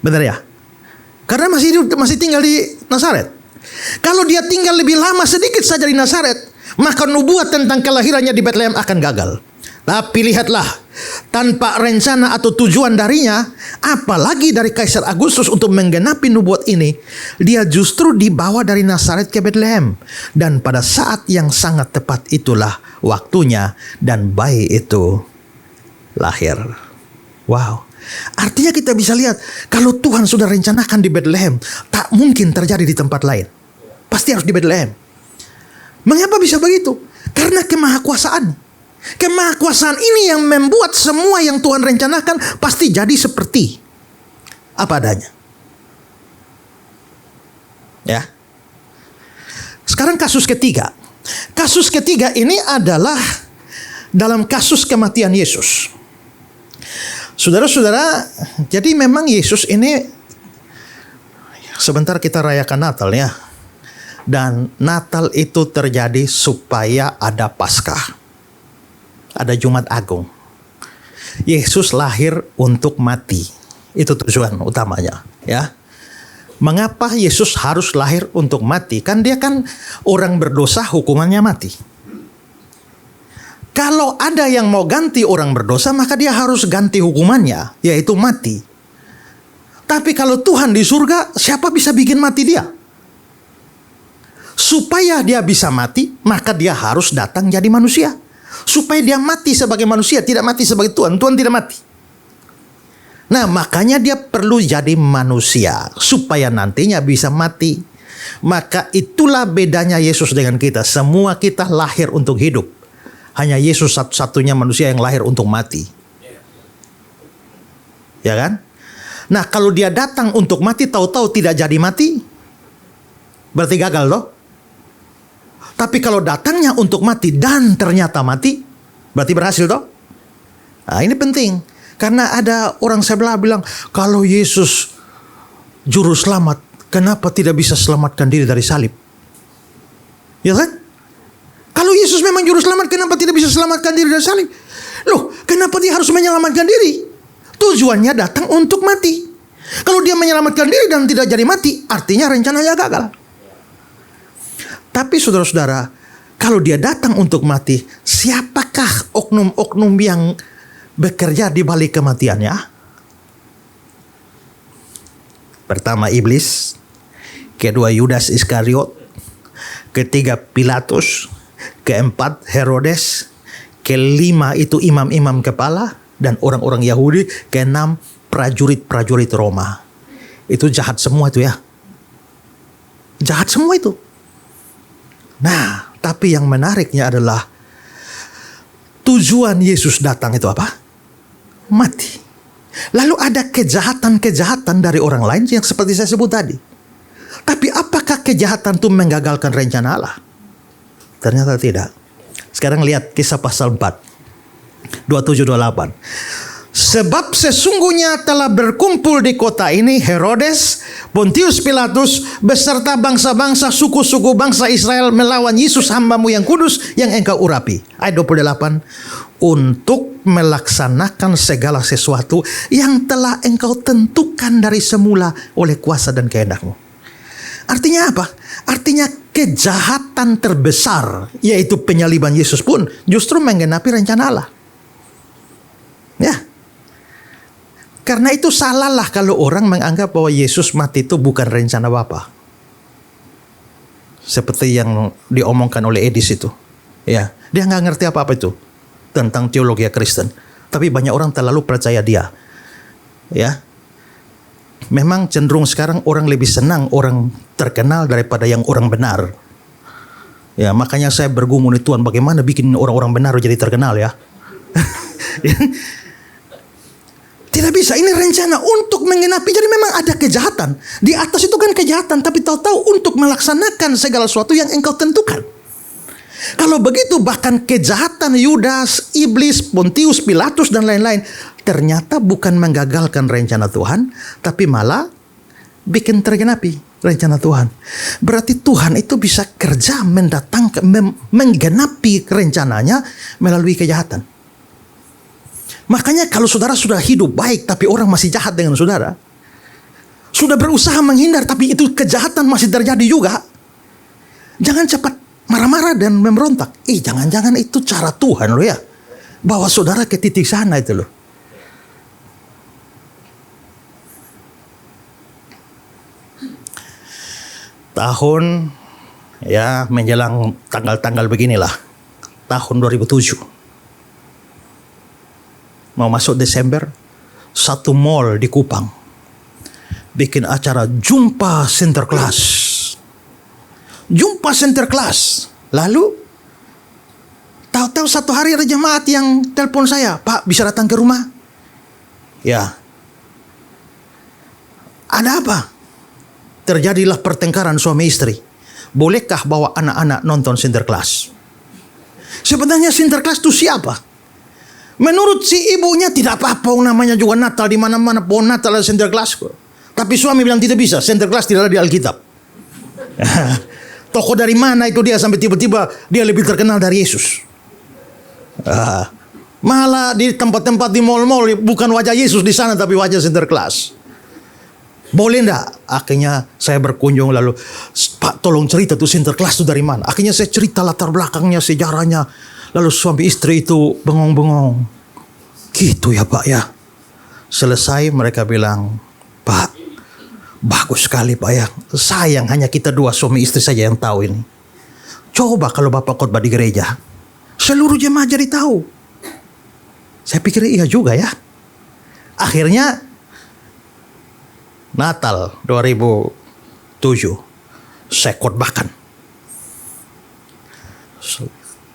Benar ya? Karena masih tinggal di Nazaret. Kalau dia tinggal lebih lama sedikit saja di Nazaret, maka nubuat tentang kelahirannya di Bethlehem akan gagal. Tapi lihatlah, tanpa rencana atau tujuan darinya, apalagi dari Kaisar Agustus untuk menggenapi nubuat ini, dia justru dibawa dari Nazaret ke Bethlehem. Dan pada saat yang sangat tepat itulah waktunya dan bayi itu lahir. Wow. Artinya kita bisa lihat, kalau Tuhan sudah rencanakan di Bethlehem, tak mungkin terjadi di tempat lain. Pasti harus di Bethlehem. Mengapa bisa begitu? Karena kemahakuasaan. Kemahakuasaan ini yang membuat semua yang Tuhan rencanakan pasti jadi seperti apa adanya. Ya. Sekarang kasus ketiga. Kasus ketiga ini adalah dalam kasus kematian Yesus. Saudara-saudara, jadi memang Yesus ini, sebentar kita rayakan Natal ya. Dan Natal itu terjadi supaya ada Paskah. Ada Jumat Agung. Yesus lahir untuk mati. Itu tujuan utamanya, ya. Mengapa Yesus harus lahir untuk mati? Kan dia kan orang berdosa, hukumannya mati. Kalau ada yang mau ganti orang berdosa, maka dia harus ganti hukumannya, yaitu mati. Tapi kalau Tuhan di surga, siapa bisa bikin mati dia? Supaya dia bisa mati, maka dia harus datang jadi manusia. Supaya dia mati sebagai manusia, tidak mati sebagai Tuhan. Tuhan tidak mati. Nah, makanya dia perlu jadi manusia, supaya nantinya bisa mati. Maka itulah bedanya Yesus dengan kita. Semua kita lahir untuk hidup. Hanya Yesus satu-satunya manusia yang lahir untuk mati. Ya kan? Nah, kalau dia datang untuk mati, tahu-tahu tidak jadi mati, berarti gagal loh. Tapi kalau datangnya untuk mati dan ternyata mati, berarti berhasil toh. Nah, ini penting. Karena ada orang sebelah bilang, kalau Yesus juru selamat, kenapa tidak bisa selamatkan diri dari salib? Ya kan? Kalau Yesus memang juru selamat, kenapa tidak bisa selamatkan diri dari salib? Loh, kenapa dia harus menyelamatkan diri? Tujuannya datang untuk mati. Kalau dia menyelamatkan diri dan tidak jadi mati, artinya rencananya gagal. Tapi saudara-saudara, kalau dia datang untuk mati, siapakah oknum-oknum yang bekerja di balik kematiannya? Pertama iblis, kedua Yudas Iskariot, ketiga Pilatus, keempat Herodes, kelima itu imam-imam kepala dan orang-orang Yahudi, keenam prajurit-prajurit Roma. Itu jahat semua itu ya. Jahat semua itu. Nah, tapi yang menariknya adalah tujuan Yesus datang itu apa? Mati. Lalu ada kejahatan-kejahatan dari orang lain yang seperti saya sebut tadi. Tapi apakah kejahatan itu menggagalkan rencana Allah? Ternyata tidak. Sekarang lihat kisah pasal 4. 27-28. Sebab sesungguhnya telah berkumpul di kota ini Herodes, Pontius Pilatus, beserta bangsa-bangsa, suku-suku bangsa Israel melawan Yesus hambamu yang kudus yang engkau urapi. Ayat 28. Untuk melaksanakan segala sesuatu yang telah engkau tentukan dari semula oleh kuasa dan kehendakmu. Artinya apa? Artinya kejahatan terbesar, yaitu penyaliban Yesus pun justru menggenapi rencana Allah. Ya. Karena itu salahlah kalau orang menganggap bahwa Yesus mati itu bukan rencana Bapa. Seperti yang diomongkan oleh Edis itu. Ya, dia nggak ngerti apa-apa itu tentang teologi Kristen. Tapi banyak orang terlalu percaya dia. Ya. Memang cenderung sekarang orang lebih senang orang terkenal daripada yang orang benar. Ya, makanya saya bergumul nih, Tuhan, bagaimana bikin orang-orang benar jadi terkenal ya. Tidak bisa, ini rencana untuk menggenapi. Jadi memang ada kejahatan. Di atas itu kan kejahatan, tapi tahu-tahu untuk melaksanakan segala sesuatu yang engkau tentukan. Kalau begitu bahkan kejahatan Yudas, iblis, Pontius Pilatus dan lain-lain ternyata bukan menggagalkan rencana Tuhan, tapi malah bikin tergenapi rencana Tuhan. Berarti Tuhan itu bisa kerja menggenapi rencananya melalui kejahatan. Makanya kalau saudara sudah hidup baik tapi orang masih jahat dengan saudara, sudah berusaha menghindar tapi itu kejahatan masih terjadi juga, jangan cepat marah-marah dan memberontak. Jangan-jangan itu cara Tuhan loh ya, bawa saudara ke titik sana itu loh. Tahun ya menjelang tanggal-tanggal beginilah, tahun 2007 mau masuk Desember, satu mall di Kupang bikin acara jumpa Sinterklas. Jumpa Sinterklas. Lalu tahu-tahu satu hari ada jemaat yang telepon saya, "Pak, bisa datang ke rumah?" Ya. Ada apa? Terjadilah pertengkaran suami istri. Bolehkah bawa anak-anak nonton Sinterklas? Sebenarnya Sinterklas itu siapa? Menurut si ibunya tidak apa-apa, namanya juga Natal, di mana-mana pohon Natal ada Sinterklas. Tapi suami bilang tidak bisa, Sinterklas tidak ada di Alkitab. Tokoh dari mana itu dia sampai tiba-tiba dia lebih terkenal dari Yesus? Malah di tempat-tempat di mall-mall bukan wajah Yesus di sana tapi wajah Sinterklas. Boleh enggak? Akhirnya saya berkunjung lalu, "Pak, tolong cerita tuh Sinterklas itu dari mana?" Akhirnya saya cerita latar belakangnya, sejarahnya. Lalu suami istri itu bengong-bengong. Gitu ya Pak ya. Selesai mereka bilang, "Pak, bagus sekali Pak ya. Sayang hanya kita dua suami istri saja yang tahu ini. Coba kalau Bapak khotbah di gereja, seluruh jemaah jadi tahu." Saya pikir iya juga ya. Akhirnya Natal 2007 saya khotbahkan.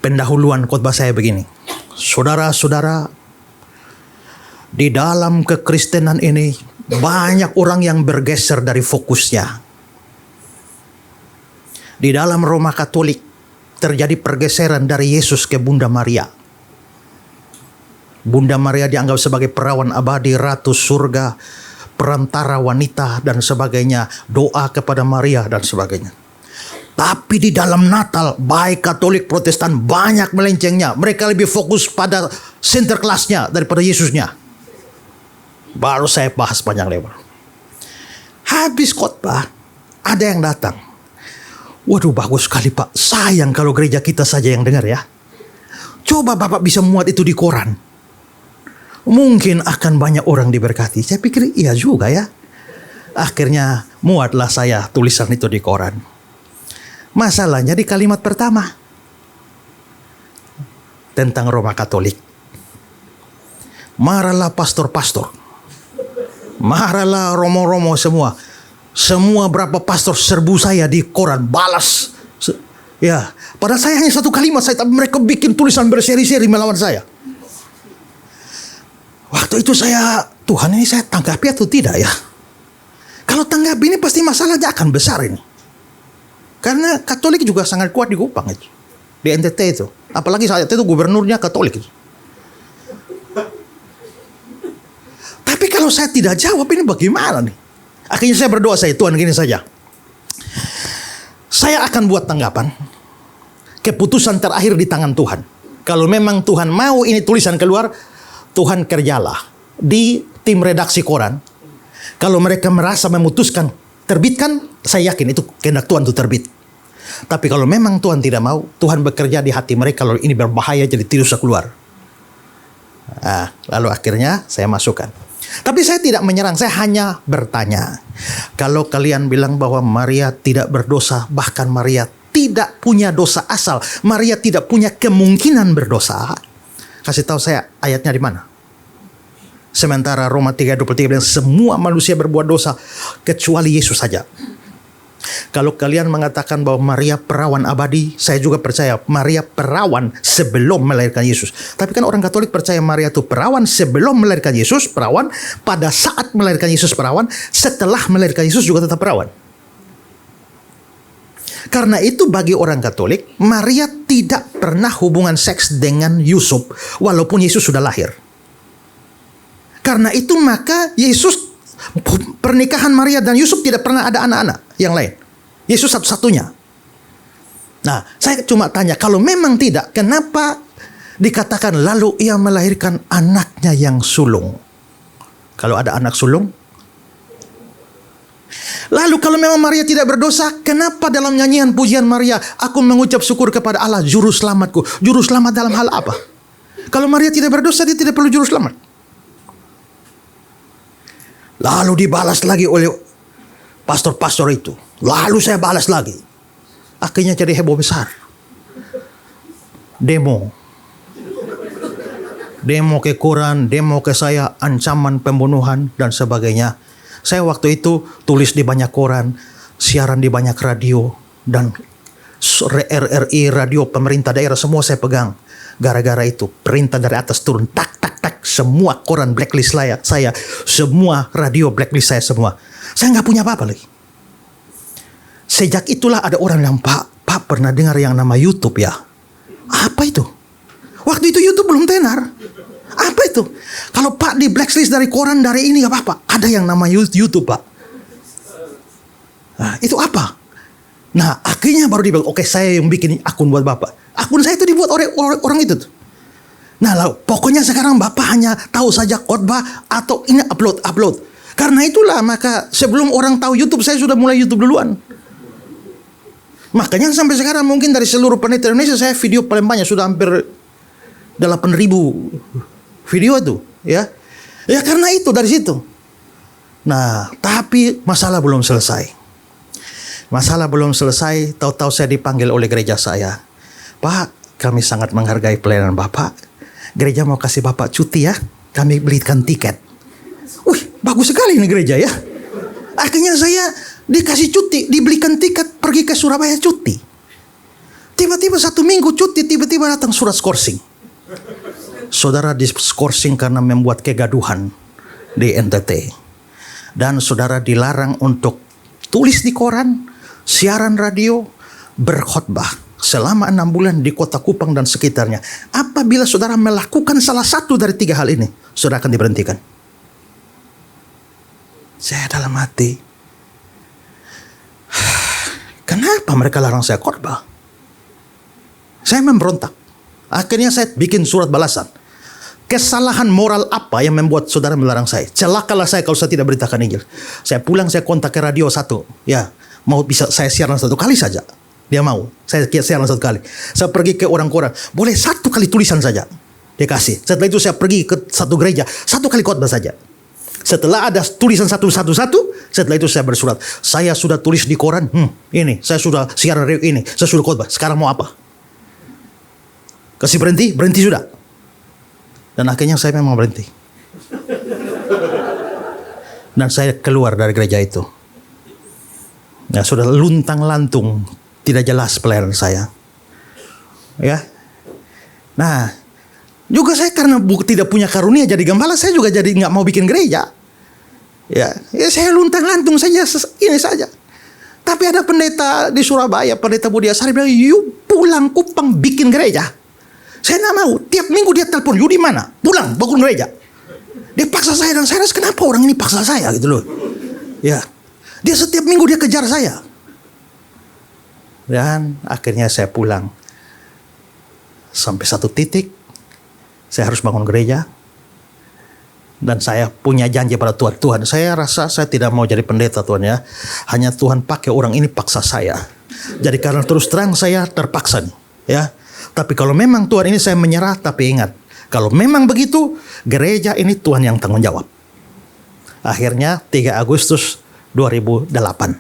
Pendahuluan khotbah saya begini. Saudara-saudara, di dalam kekristenan ini banyak orang yang bergeser dari fokusnya. Di dalam Roma Katolik terjadi pergeseran dari Yesus ke Bunda Maria. Bunda Maria dianggap sebagai perawan abadi, ratu surga, perantara wanita dan sebagainya, doa kepada Maria dan sebagainya. Tapi di dalam Natal, baik Katolik Protestan banyak melencengnya. Mereka lebih fokus pada Sinterklasnya daripada Yesusnya. Baru saya bahas panjang lebar. Habis khotbah, ada yang datang. "Waduh, bagus sekali Pak. Sayang kalau gereja kita saja yang dengar ya. Coba Bapak bisa muat itu di koran. Mungkin akan banyak orang diberkati." Saya pikir iya juga ya. Akhirnya muatlah saya tulisan itu di koran. Masalahnya di kalimat pertama tentang Roma Katolik. Marahlah pastor-pastor. Marahlah romo-romo semua. Semua berapa pastor serbu saya di koran, balas. Ya, padahal saya hanya satu kalimat tapi mereka bikin tulisan berseri-seri melawan saya. Waktu itu Tuhan ini saya tanggapi atau tidak ya? Kalau tanggapi ini pasti masalahnya akan besar ini. Karena Katolik juga sangat kuat di Kupang itu. Di NTT itu. Apalagi saat itu gubernurnya Katolik itu. Tapi kalau saya tidak jawab ini bagaimana nih? Akhirnya saya berdoa, Tuhan gini saja. Saya akan buat tanggapan. Keputusan terakhir di tangan Tuhan. Kalau memang Tuhan mau ini tulisan keluar, Tuhan kerjalah di tim redaksi koran. Kalau mereka merasa memutuskan terbitkan, saya yakin itu kehendak Tuhan itu terbit. Tapi kalau memang Tuhan tidak mau, Tuhan bekerja di hati mereka kalau ini berbahaya jadi tidak usah keluar. Lalu akhirnya saya masukkan. Tapi saya tidak menyerang, saya hanya bertanya. Kalau kalian bilang bahwa Maria tidak berdosa, bahkan Maria tidak punya dosa asal, Maria tidak punya kemungkinan berdosa, kasih tahu saya ayatnya di mana? Sementara Roma 3:23 bilang semua manusia berbuat dosa kecuali Yesus saja. Kalau kalian mengatakan bahwa Maria perawan abadi, saya juga percaya Maria perawan sebelum melahirkan Yesus. Tapi kan orang Katolik percaya Maria itu perawan sebelum melahirkan Yesus, perawan pada saat melahirkan Yesus, perawan setelah melahirkan Yesus juga tetap perawan. Karena itu bagi orang Katolik, Maria tidak pernah hubungan seks dengan Yusuf walaupun Yesus sudah lahir. Karena itu maka pernikahan Maria dan Yusuf tidak pernah ada anak-anak yang lain. Yesus satu-satunya. Nah, saya cuma tanya, kalau memang tidak, kenapa Dikatakan lalu ia melahirkan anaknya yang sulung. Kalau ada anak sulung. Lalu kalau memang Maria tidak berdosa, kenapa dalam nyanyian pujian Maria, aku mengucap syukur kepada Allah juru selamatku? Juru selamat dalam hal apa? Kalau Maria tidak berdosa, dia tidak perlu juru selamat. Lalu dibalas lagi oleh pastor-pastor itu. Lalu saya balas lagi. Akhirnya jadi heboh besar. Demo ke koran, demo ke saya, ancaman pembunuhan dan sebagainya. Saya waktu itu tulis di banyak koran, siaran di banyak radio, dan RRI, radio pemerintah daerah, semua saya pegang. Gara-gara itu perintah dari atas turun, tak tak tak, semua koran blacklist saya, semua radio blacklist saya semua. Saya nggak punya apa-apa lagi. Sejak itulah ada orang yang, Pak pernah dengar yang nama YouTube ya? Apa itu? Waktu itu YouTube belum tenar. Apa itu? Kalau Pak di blacklist dari koran, dari ini gak apa-apa. Ada yang nama YouTube, Pak. Nah, itu apa? Nah, akhirnya baru dibilang, oke, saya yang bikin akun buat Bapak. Akun saya itu dibuat oleh orang itu. Nah, lalu, pokoknya sekarang Bapak hanya tahu saja khotbah atau ini upload. Karena itulah, maka sebelum orang tahu YouTube, saya sudah mulai YouTube duluan. Makanya sampai sekarang mungkin dari seluruh penelitian Indonesia, saya video paling banyak, sudah hampir 8.000 video itu, ya. Ya karena itu dari situ. Nah, tapi masalah belum selesai. Tahu-tahu saya dipanggil oleh gereja saya. Pak, kami sangat menghargai pelayanan Bapak. Gereja mau kasih Bapak cuti ya. Kami belikan tiket. Wih, bagus sekali ini gereja ya. Akhirnya saya dikasih cuti, dibelikan tiket pergi ke Surabaya cuti. Tiba-tiba 1 minggu cuti, tiba-tiba datang surat skorsing. Saudara diskorsing karena membuat kegaduhan di NTT. Dan saudara dilarang untuk tulis di koran, siaran radio, berkhotbah selama 6 bulan di kota Kupang dan sekitarnya. Apabila saudara melakukan salah satu dari 3 hal ini, saudara akan diberhentikan. Saya dalam hati, kenapa mereka larang saya khotbah? Saya memberontak. Akhirnya saya bikin surat balasan. Kesalahan moral apa yang membuat saudara melarang saya? Celakalah saya kalau saya tidak beritakan Injil. Saya pulang, saya kontak ke radio 1. Ya, mau bisa saya siaran 1 kali saja. Dia mau. Saya siaran 1 kali. Saya pergi ke orang koran. Boleh 1 kali tulisan saja. Dia kasih. Setelah itu saya pergi ke 1 gereja. 1 kali khotbah saja. Setelah ada tulisan 1, setelah itu saya bersurat. Saya sudah tulis di koran. Ini. Saya sudah siaran radio ini. Saya sudah khotbah. Sekarang mau apa? Kasih berhenti? Berhenti sudah. Dan akhirnya saya memang berhenti. Dan saya keluar dari gereja itu. Ya, sudah luntang-lantung, tidak jelas pelayanan saya. Ya. Nah, juga saya karena tidak punya karunia jadi gembala, saya juga jadi nggak mau bikin gereja. Ya, saya luntang-lantung saja ini saja. Tapi ada pendeta di Surabaya, pendeta Budi Asari bilang, "Yuk pulang Kupang bikin gereja." Saya nggak mau. Tiap minggu dia telepon, "Yuk di mana? Pulang, bangun gereja." Dia paksa saya, dan saya rasa kenapa orang ini paksa saya gitu loh. Ya, dia setiap minggu dia kejar saya. Dan akhirnya saya pulang. Sampai 1 titik, saya harus bangun gereja. Dan saya punya janji pada Tuhan. Tuhan, saya rasa saya tidak mau jadi pendeta Tuhan ya. Hanya Tuhan pakai orang ini paksa saya. Jadi karena terus terang saya terpaksa nih, ya. Tapi kalau memang Tuhan ini saya menyerah, tapi ingat, kalau memang begitu, gereja ini Tuhan yang tanggung jawab. Akhirnya 3 Agustus 2008,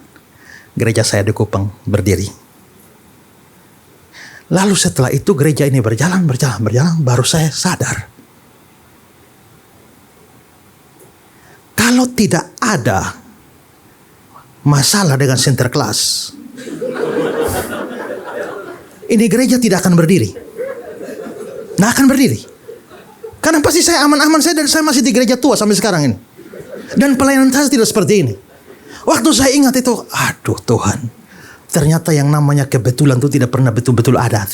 gereja saya di Kupang berdiri. Lalu setelah itu gereja ini berjalan, baru saya sadar. Kalau tidak ada masalah dengan Sinterklas, ini gereja tidak akan berdiri. Nggak akan berdiri. Karena pasti saya aman-aman saja, dan saya masih di gereja tua sampai sekarang ini. Dan pelayanan saya tidak seperti ini. Waktu saya ingat itu, aduh Tuhan, ternyata yang namanya kebetulan itu tidak pernah betul-betul ada.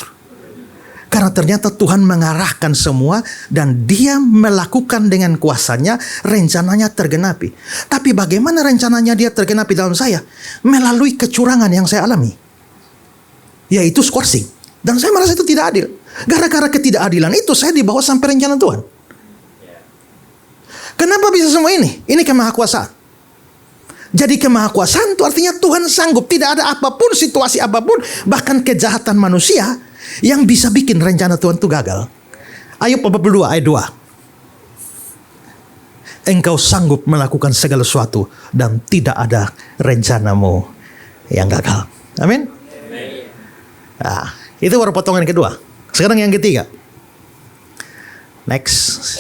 Karena ternyata Tuhan mengarahkan semua, dan Dia melakukan dengan kuasanya, rencananya tergenapi. Tapi bagaimana rencananya Dia tergenapi dalam saya? Melalui kecurangan yang saya alami, yaitu skorsing. Dan saya merasa itu tidak adil. Gara-gara ketidakadilan itu saya dibawa sampai rencana Tuhan. Kenapa bisa semua ini? Ini kemahakuasaan. Jadi kemahakuasaan itu artinya Tuhan sanggup. Tidak ada apapun, situasi apapun, bahkan kejahatan manusia yang bisa bikin rencana Tuhan itu gagal. Ayub 42 ayat 2. Engkau sanggup melakukan segala sesuatu dan tidak ada rencanamu yang gagal. Amin. Nah, itu baru potongan kedua. Sekarang yang ketiga. Next.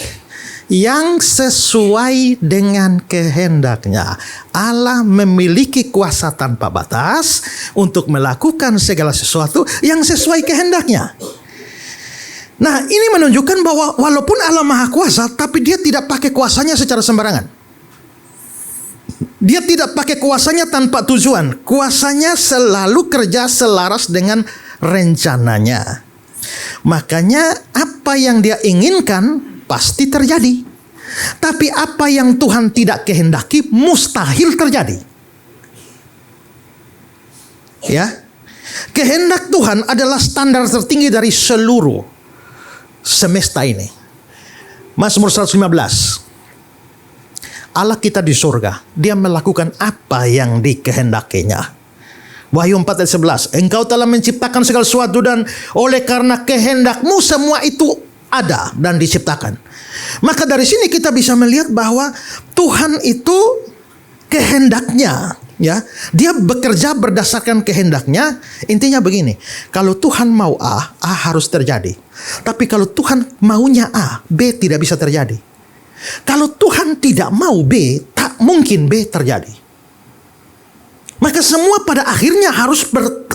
Yang sesuai dengan kehendaknya. Allah memiliki kuasa tanpa batas untuk melakukan segala sesuatu yang sesuai kehendaknya. Nah, ini menunjukkan bahwa walaupun Allah Maha Kuasa, tapi dia tidak pakai kuasanya secara sembarangan. Dia tidak pakai kuasanya tanpa tujuan. Kuasanya selalu kerja selaras dengan rencananya. Makanya apa yang dia inginkan pasti terjadi. Tapi apa yang Tuhan tidak kehendaki mustahil terjadi. Ya. Kehendak Tuhan adalah standar tertinggi dari seluruh semesta ini. Mazmur 115. Allah kita di surga, dia melakukan apa yang dikehendakinya. Wahyu 4 ayat 11. Engkau telah menciptakan segala sesuatu dan oleh karena kehendakmu semua itu ada dan diciptakan. Maka dari sini kita bisa melihat bahwa Tuhan itu kehendaknya, ya, dia bekerja berdasarkan kehendaknya. Intinya begini, kalau Tuhan mau A harus terjadi. Tapi kalau Tuhan maunya A, B tidak bisa terjadi. Kalau Tuhan tidak mau B, tak mungkin B terjadi. Maka semua pada akhirnya harus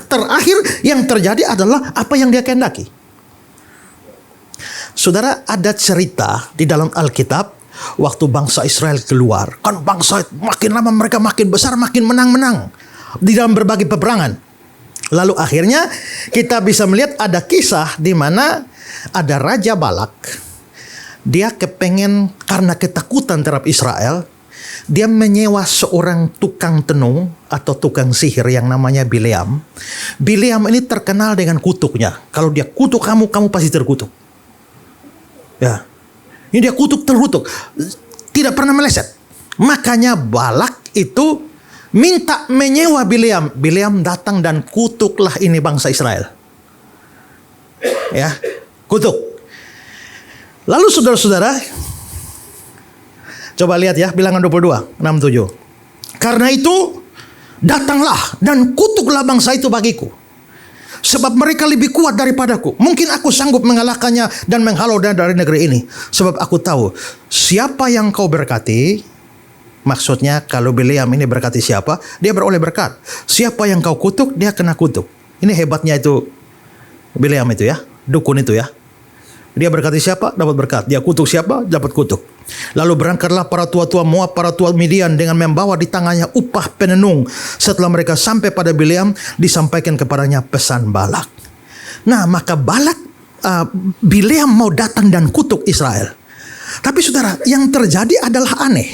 terakhir yang terjadi adalah apa yang dia kehendaki. Saudara, ada cerita di dalam Alkitab waktu bangsa Israel keluar. Kan bangsa makin lama mereka makin besar, makin menang-menang di dalam berbagai peperangan. Lalu akhirnya kita bisa melihat ada kisah di mana ada Raja Balak. Dia kepengen karena ketakutan terhadap Israel, dia menyewa seorang tukang tenung atau tukang sihir yang namanya Bileam. Bileam ini terkenal dengan kutuknya. Kalau dia kutuk kamu, kamu pasti terkutuk. Ya, ini dia kutuk terkutuk, tidak pernah meleset. Makanya Balak itu minta menyewa Bileam. Bileam datang dan kutuklah ini bangsa Israel. Ya, kutuk. Lalu saudara-saudara, coba lihat ya, Bilangan 22, 6-7. Karena itu, datanglah dan kutuklah bangsa itu bagiku. Sebab mereka lebih kuat daripadaku. Mungkin aku sanggup mengalahkannya dan menghalau dari negeri ini. Sebab aku tahu, siapa yang kau berkati, maksudnya kalau Bileam ini berkati siapa, dia beroleh berkat. Siapa yang kau kutuk, dia kena kutuk. Ini hebatnya itu Bileam itu ya, dukun itu ya. Dia berkati siapa, dapat berkat. Dia kutuk siapa, dapat kutuk. Lalu berangkatlah para tua-tua Moab, para tua Midian dengan membawa di tangannya upah penenung. Setelah mereka sampai pada Bileam, disampaikan kepadanya pesan Balak. Nah, maka Bileam mau datang dan kutuk Israel. Tapi saudara, yang terjadi adalah aneh.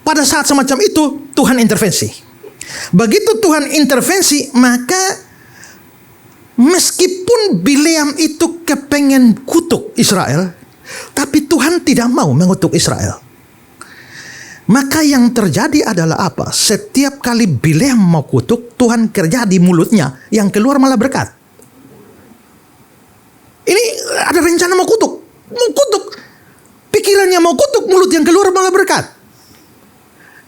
Pada saat semacam itu, Tuhan intervensi. Begitu Tuhan intervensi, maka meskipun Bileam itu kepengen kutuk Israel, tapi Tuhan tidak mau mengutuk Israel. Maka yang terjadi adalah apa? Setiap kali Bileam mau kutuk, Tuhan kerja di mulutnya, yang keluar malah berkat. Ini ada rencana mau kutuk. Pikirannya mau kutuk, mulut yang keluar malah berkat.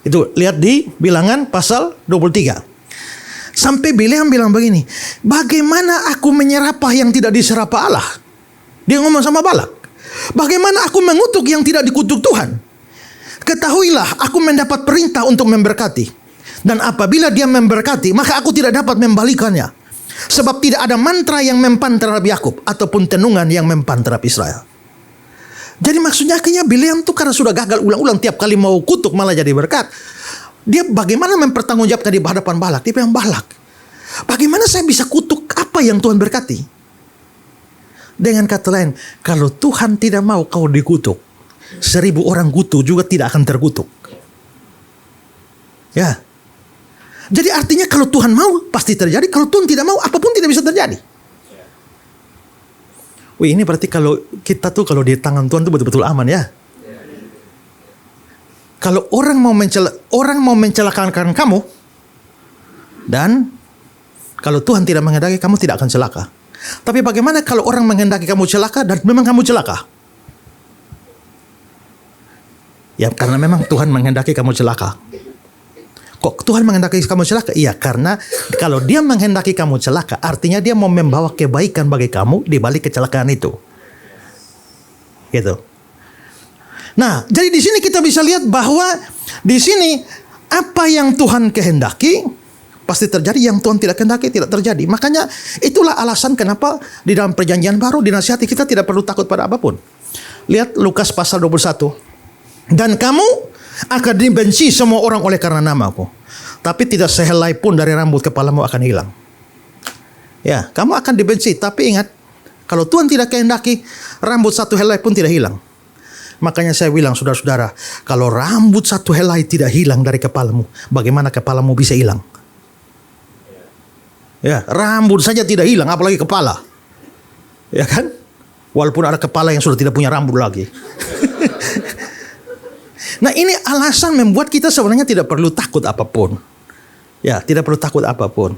Itu lihat di Bilangan pasal 23. Sampai Bileam bilang begini, bagaimana aku menyerapah yang tidak diserapah Allah? Dia ngomong sama Balak. Bagaimana aku mengutuk yang tidak dikutuk Tuhan? Ketahuilah, aku mendapat perintah untuk memberkati. Dan apabila dia memberkati, maka aku tidak dapat membalikannya. Sebab tidak ada mantra yang mempan terhadap Yakub, ataupun tenungan yang mempan terhadap Israel. Jadi maksudnya akhirnya Bileam tuh karena sudah gagal ulang-ulang, tiap kali mau kutuk malah jadi berkat. Dia bagaimana mempertanggungjawabkan di hadapan Balak? Dia bilang, Balak, bagaimana saya bisa kutuk apa yang Tuhan berkati? Dengan kata lain, kalau Tuhan tidak mau kau dikutuk, 1000 orang kutuk juga tidak akan terkutuk. Ya. Jadi artinya kalau Tuhan mau pasti terjadi, kalau Tuhan tidak mau apapun tidak bisa terjadi. Wih, ini berarti kalau kita tuh kalau di tangan Tuhan tuh betul-betul aman ya. Kalau orang mau mencelakakan kamu, dan kalau Tuhan tidak menghendaki, kamu tidak akan celaka. Tapi bagaimana kalau orang menghendaki kamu celaka dan memang kamu celaka? Ya karena memang Tuhan menghendaki kamu celaka. Kok Tuhan menghendaki kamu celaka? Iya, karena kalau Dia menghendaki kamu celaka, artinya Dia mau membawa kebaikan bagi kamu di balik kecelakaan itu. Gitu. Nah, jadi di sini kita bisa lihat bahwa di sini apa yang Tuhan kehendaki pasti terjadi, yang Tuhan tidak kehendaki tidak terjadi. Makanya itulah alasan kenapa di dalam perjanjian baru dinasihati kita tidak perlu takut pada apapun. Lihat Lukas pasal 21. Dan kamu akan dibenci semua orang oleh karena namaku, tapi tidak sehelai pun dari rambut kepalamu akan hilang. Ya, kamu akan dibenci, tapi ingat, kalau Tuhan tidak kehendaki, rambut satu helai pun tidak hilang. Makanya saya bilang, saudara-saudara, kalau rambut satu helai tidak hilang dari kepalamu, bagaimana kepalamu bisa hilang? Ya, rambut saja tidak hilang, apalagi kepala. Ya kan? Walaupun ada kepala yang sudah tidak punya rambut lagi. Nah, ini alasan membuat kita sebenarnya tidak perlu takut apapun. Ya, tidak perlu takut apapun.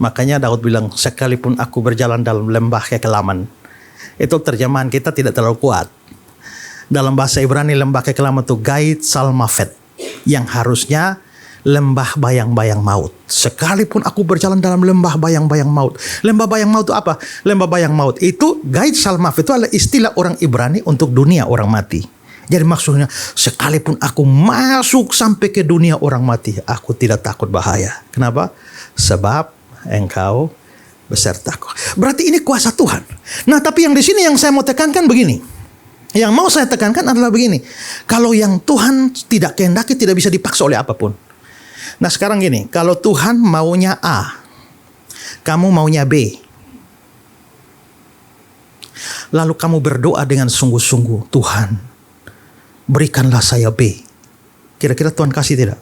Makanya Daud bilang, sekalipun aku berjalan dalam lembah kekelaman. Itu terjemahan kita tidak terlalu kuat. Dalam bahasa Ibrani lembah kekelaman itu Gait Salmafet, yang harusnya lembah bayang-bayang maut. Sekalipun aku berjalan dalam lembah bayang-bayang maut. Lembah bayang maut itu apa? Lembah bayang maut itu Gait Salmafet itu adalah istilah orang Ibrani untuk dunia orang mati. Jadi maksudnya, sekalipun aku masuk sampai ke dunia orang mati, aku tidak takut bahaya. Kenapa? Sebab engkau besertaku. Berarti ini kuasa Tuhan. Nah, tapi yang di sini yang saya mau tekankan begini. Yang mau saya tekankan adalah begini. Kalau yang Tuhan tidak kehendaki tidak bisa dipaksa oleh apapun. Nah, sekarang gini, kalau Tuhan maunya A, kamu maunya B. Lalu kamu berdoa dengan sungguh-sungguh, Tuhan, berikanlah saya B. Kira-kira Tuhan kasih tidak?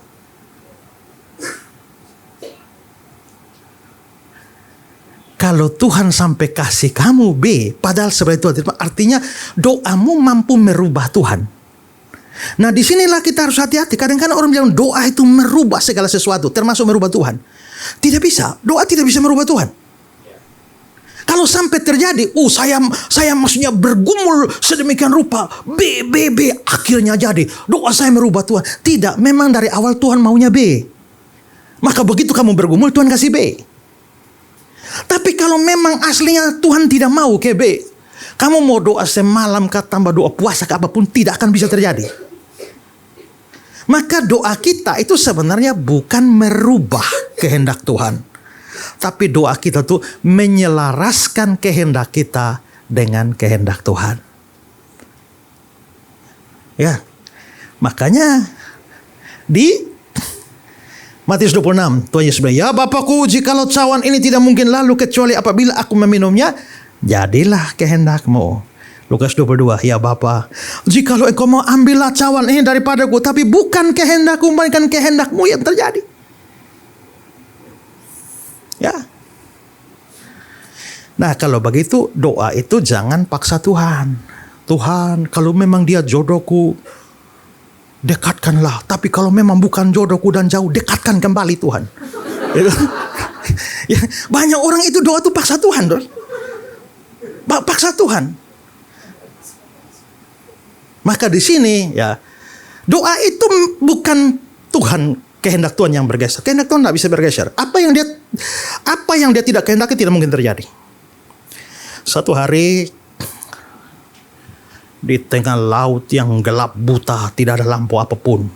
Kalau Tuhan sampai kasih kamu B, padahal sebenarnya Tuhan tidak, artinya doamu mampu merubah Tuhan. Nah, disinilah kita harus hati-hati. Kadang-kadang orang bilang doa itu merubah segala sesuatu, termasuk merubah Tuhan. Tidak bisa. Doa tidak bisa merubah Tuhan. Kalau sampai terjadi, saya maksudnya bergumul sedemikian rupa, B, akhirnya jadi. Doa saya merubah Tuhan. Tidak, memang dari awal Tuhan maunya B. Maka begitu kamu bergumul, Tuhan kasih B. Tapi kalau memang aslinya Tuhan tidak mau ke B, kamu mau doa semalam kah, tambah doa puasa kah, apapun, tidak akan bisa terjadi. Maka doa kita itu sebenarnya bukan merubah kehendak Tuhan, tapi doa kita tuh menyelaraskan kehendak kita dengan kehendak Tuhan. Ya, makanya di Matius 26, Tuhan Yesus bilang, ya Bapakku, jikalau cawan ini tidak mungkin lalu kecuali apabila aku meminumnya, jadilah kehendakmu. Lukas 22, ya Bapa, jikalau engkau mau ambillah cawan ini daripadaku, tapi bukan kehendakku, melainkan kehendakmu yang terjadi. Ya. Nah, kalau begitu doa itu jangan paksa Tuhan. Tuhan, kalau memang dia jodohku, dekatkanlah. Tapi kalau memang bukan jodohku dan jauh, dekatkan kembali Tuhan. Ya, banyak orang itu doa itu paksa Tuhan, paksa Tuhan. Maka di sini ya, doa itu bukan Tuhan, kehendak Tuhan yang bergeser. Kehendak Tuhan tidak bisa bergeser. Apa yang dia tidak kehendaki tidak mungkin terjadi. Satu hari di tengah laut yang gelap buta, tidak ada lampu apapun,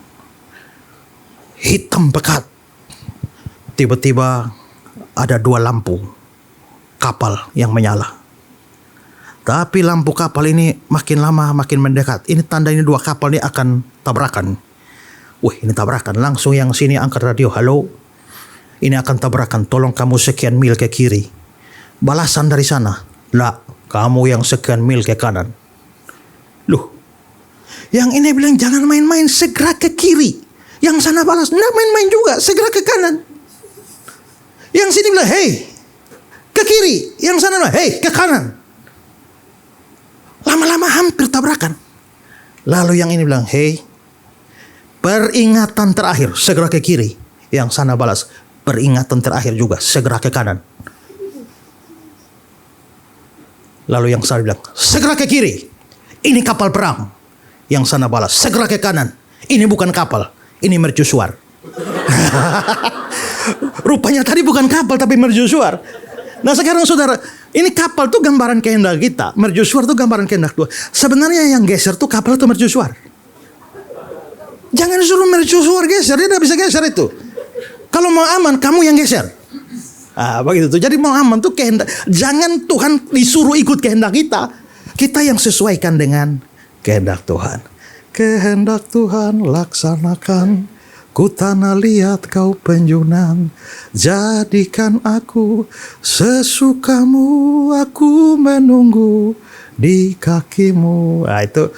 hitam pekat, tiba-tiba ada dua lampu kapal yang menyala. Tapi lampu kapal ini makin lama makin mendekat. Ini tanda ini dua kapal ini akan tabrakan. Wih, ini tabrakan. Langsung yang sini angkat radio. Halo, ini akan tabrakan. Tolong kamu sekian mil ke kiri. Balasan dari sana. Lah, kamu yang sekian mil ke kanan. Loh, yang ini bilang jangan main-main, segera ke kiri. Yang sana balas, nggak main-main juga, segera ke kanan. Yang sini bilang, hei, ke kiri. Yang sana bilang, hei, ke kanan. Sama hampir tabrakan. Lalu yang ini bilang, hei, peringatan terakhir, segera ke kiri. Yang sana balas, peringatan terakhir juga, segera ke kanan. Lalu yang sana bilang, segera ke kiri. Ini kapal perang. Yang sana balas, segera ke kanan. Ini bukan kapal, ini mercusuar. Rupanya tadi bukan kapal tapi mercusuar. Nah sekarang saudara, ini kapal tuh gambaran kehendak kita. Mercusuar tuh gambaran kehendak Tuhan. Sebenarnya yang geser tuh kapal atau mercusuar? Jangan suruh mercusuar geser, dia tidak bisa geser itu. Kalau mau aman, kamu yang geser. Begitu tuh. Jadi mau aman tuh kehendak. Jangan Tuhan disuruh ikut kehendak kita. Kita yang sesuaikan dengan kehendak Tuhan. Kehendak Tuhan laksanakan. Ku tanah liat kau penjunan, jadikan aku sesukamu, aku menunggu di kakimu. Itu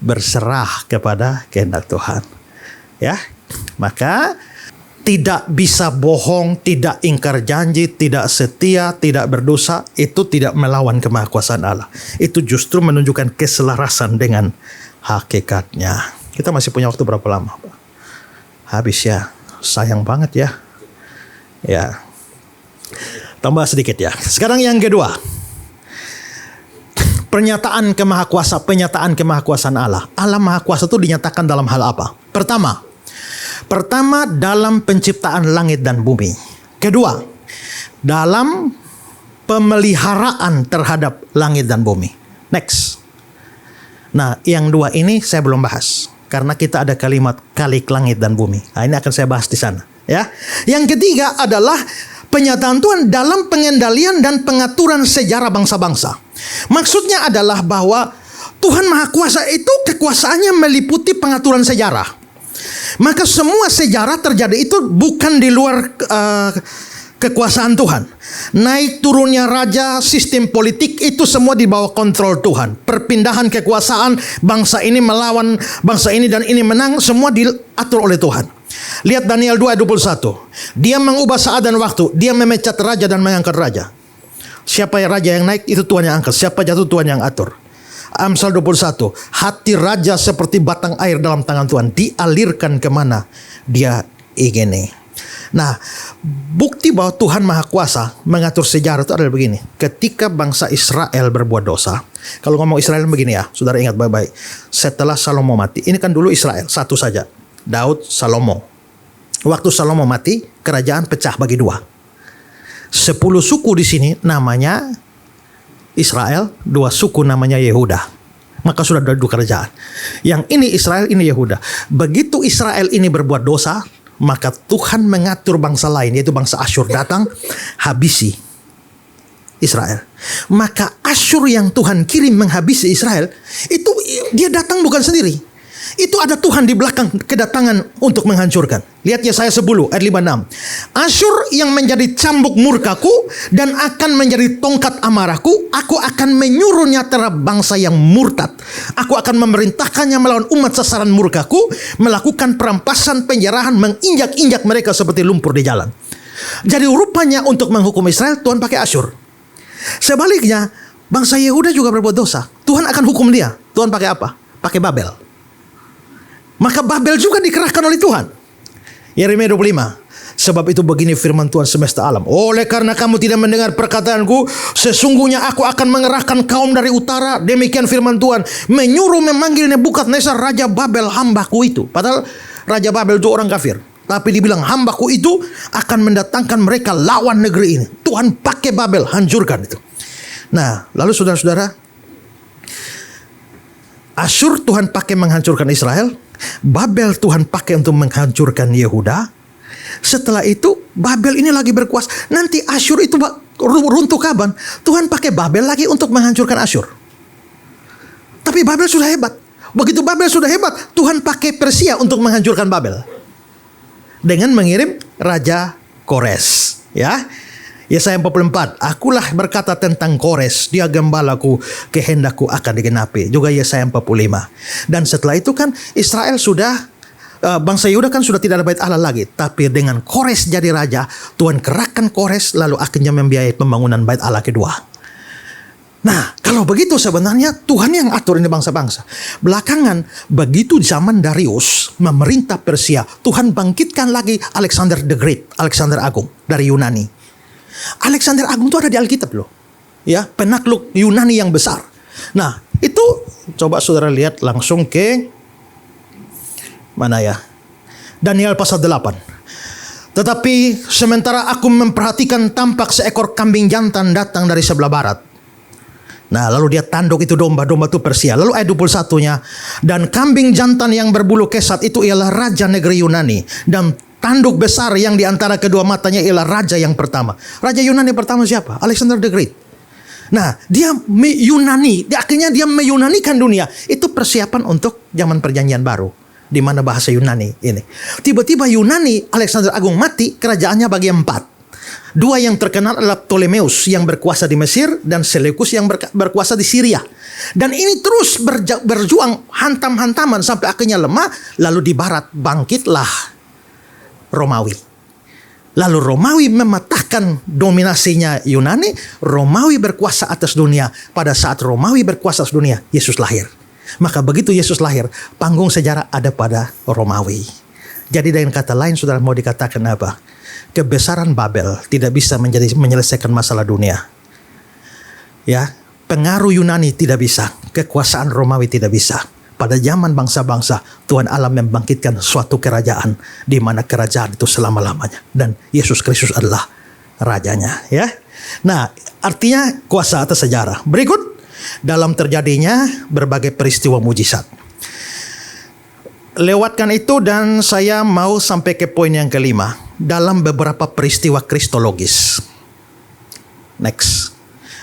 berserah kepada kehendak Tuhan. Ya, maka tidak bisa bohong, tidak ingkar janji, tidak setia, tidak berdosa. Itu tidak melawan kemahakuasaan Allah. Itu justru menunjukkan keselarasan dengan hakikatnya. Kita masih punya waktu berapa lama, Pak? Habis ya, sayang banget ya. Ya, tambah sedikit ya. Sekarang yang kedua, pernyataan kemahakuasaan Allah. Allah Maha Kuasa itu dinyatakan dalam hal apa? Pertama dalam penciptaan langit dan bumi. Kedua, dalam pemeliharaan terhadap langit dan bumi. Next. Nah, yang dua ini saya belum bahas. Karena kita ada kalimat kalik langit dan bumi. Nah, ini akan saya bahas di sana. Ya. Yang ketiga adalah penyataan Tuhan dalam pengendalian dan pengaturan sejarah bangsa-bangsa. Maksudnya adalah bahwa Tuhan Maha Kuasa itu kekuasaannya meliputi pengaturan sejarah. Maka semua sejarah terjadi itu bukan di luar kekuasaan Tuhan. Naik turunnya raja, sistem politik itu semua di bawah kontrol Tuhan. Perpindahan kekuasaan, bangsa ini melawan bangsa ini dan ini menang, semua diatur oleh Tuhan. Lihat Daniel 2 ayat 21. Dia mengubah saat dan waktu, dia memecat raja dan mengangkat raja. Siapa raja yang naik itu Tuhan yang angkat, siapa jatuh Tuhan yang atur. Amsal 21. Hati raja seperti batang air dalam tangan Tuhan, dialirkan kemana dia ingin. Nah, bukti bahwa Tuhan Maha Kuasa mengatur sejarah itu adalah begini. Ketika bangsa Israel berbuat dosa, kalau ngomong Israel begini ya, saudara ingat baik-baik. Setelah Salomo mati, ini kan dulu Israel, satu saja. Daud, Salomo. Waktu Salomo mati, kerajaan pecah bagi dua. 10 suku di sini namanya Israel, 2 suku namanya Yehuda. Maka sudah ada 2 kerajaan. Yang ini Israel, ini Yehuda. Begitu Israel ini berbuat dosa, maka Tuhan mengatur bangsa lain, yaitu bangsa Asyur datang habisi Israel. Maka Asyur yang Tuhan kirim menghabisi Israel, itu dia datang bukan sendiri. Itu ada Tuhan di belakang kedatangan untuk menghancurkan. Lihat Yesaya 10 ayat 56. Asyur yang menjadi cambuk murkaku dan akan menjadi tongkat amarahku. Aku akan menyuruhnya terhadap bangsa yang murtad. Aku akan memerintahkannya melawan umat sasaran murkaku, melakukan perampasan, penjarahan, menginjak-injak mereka seperti lumpur di jalan. Jadi rupanya untuk menghukum Israel, Tuhan pakai Asyur. Sebaliknya, bangsa Yehuda juga berbuat dosa. Tuhan akan hukum dia. Tuhan pakai apa? Pakai Babel. Maka Babel juga dikerahkan oleh Tuhan. Yeremia 25. Sebab itu begini firman Tuhan semesta alam. Oleh karena kamu tidak mendengar perkataanku, sesungguhnya aku akan mengerahkan kaum dari utara. Demikian firman Tuhan. Menyuruh memanggil Nebukadnezar raja Babel hambaku itu. Padahal raja Babel itu orang kafir. Tapi dibilang hambaku itu akan mendatangkan mereka lawan negeri ini. Tuhan pakai Babel, hancurkan itu. Nah, lalu saudara-saudara, Asyur Tuhan pakai menghancurkan Israel. Babel Tuhan pakai untuk menghancurkan Yehuda. Setelah itu Babel ini lagi berkuasa. Nanti Asyur itu runtuh kapan? Tuhan pakai Babel lagi untuk menghancurkan Asyur. Tapi Babel sudah hebat. Begitu Babel sudah hebat, Tuhan pakai Persia untuk menghancurkan Babel. Dengan mengirim Raja Kores. Ya. Yesaya 44, akulah berkata tentang Kores, dia gembalaku, kehendakku akan digenapi. Juga Yesaya 45. Dan setelah itu kan Israel sudah, bangsa Yehuda kan sudah tidak ada bait Allah lagi. Tapi dengan Kores jadi raja, Tuhan kerahkan Kores lalu akhirnya membiayai pembangunan bait Allah kedua. Nah, kalau begitu sebenarnya Tuhan yang atur ini bangsa-bangsa. Belakangan, begitu zaman Darius memerintah Persia, Tuhan bangkitkan lagi Alexander the Great, Alexander Agung dari Yunani. Alexander Agung itu ada di Alkitab loh. Ya, penakluk Yunani yang besar. Nah, itu coba saudara lihat langsung ke mana ya? Daniel pasal 8. Tetapi sementara aku memperhatikan, tampak seekor kambing jantan datang dari sebelah barat. Nah, lalu dia tanduk itu domba itu Persia. Lalu ayat 21-nya, dan kambing jantan yang berbulu kesat itu ialah raja negeri Yunani, dan tanduk besar yang di antara kedua matanya ialah raja yang pertama. Raja Yunani pertama siapa? Alexander the Great. Nah, dia akhirnya dia meyunanikan dunia. Itu persiapan untuk zaman perjanjian baru, di mana bahasa Yunani ini. Tiba-tiba Yunani, Alexander Agung mati, kerajaannya bagi 4. 2 yang terkenal adalah Ptolemeus yang berkuasa di Mesir dan Seleukus yang berkuasa di Syria. Dan ini terus berjuang hantam-hantaman sampai akhirnya lemah. Lalu di barat bangkitlah Romawi. Lalu Romawi mematahkan dominasinya Yunani. Romawi berkuasa atas dunia. Pada saat Romawi berkuasa atas dunia, Yesus lahir. Maka begitu Yesus lahir, panggung sejarah ada pada Romawi. Jadi dengan kata lain, saudara, mau dikatakan apa? Kebesaran Babel tidak bisa menyelesaikan masalah dunia. Ya, pengaruh Yunani tidak bisa, kekuasaan Romawi tidak bisa. Pada zaman bangsa-bangsa, Tuhan Allah membangkitkan suatu kerajaan di mana kerajaan itu selama-lamanya, dan Yesus Kristus adalah rajanya, ya. Nah, artinya kuasa atas sejarah. Berikut, dalam terjadinya berbagai peristiwa mujizat. Lewatkan itu dan saya mau sampai ke poin yang kelima. Dalam beberapa peristiwa kristologis. Next.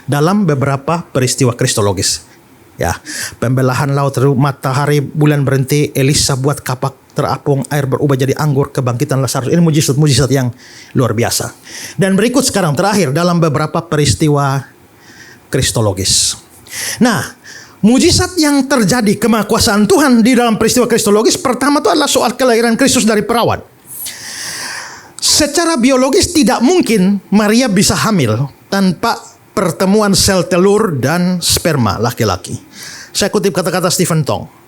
Dalam beberapa peristiwa kristologis. Ya, pembelahan laut, matahari, bulan berhenti, Elisa buat kapak terapung, air berubah jadi anggur, kebangkitan Lazarus. Ini mujizat-mujizat yang luar biasa. Dan berikut sekarang terakhir dalam beberapa peristiwa kristologis. Nah, mujizat yang terjadi kemahakuasaan Tuhan di dalam peristiwa kristologis, pertama itu adalah soal kelahiran Kristus dari perawan. Secara biologis tidak mungkin Maria bisa hamil tanpa pertemuan sel telur dan sperma laki-laki. Saya kutip kata-kata Stephen Tong.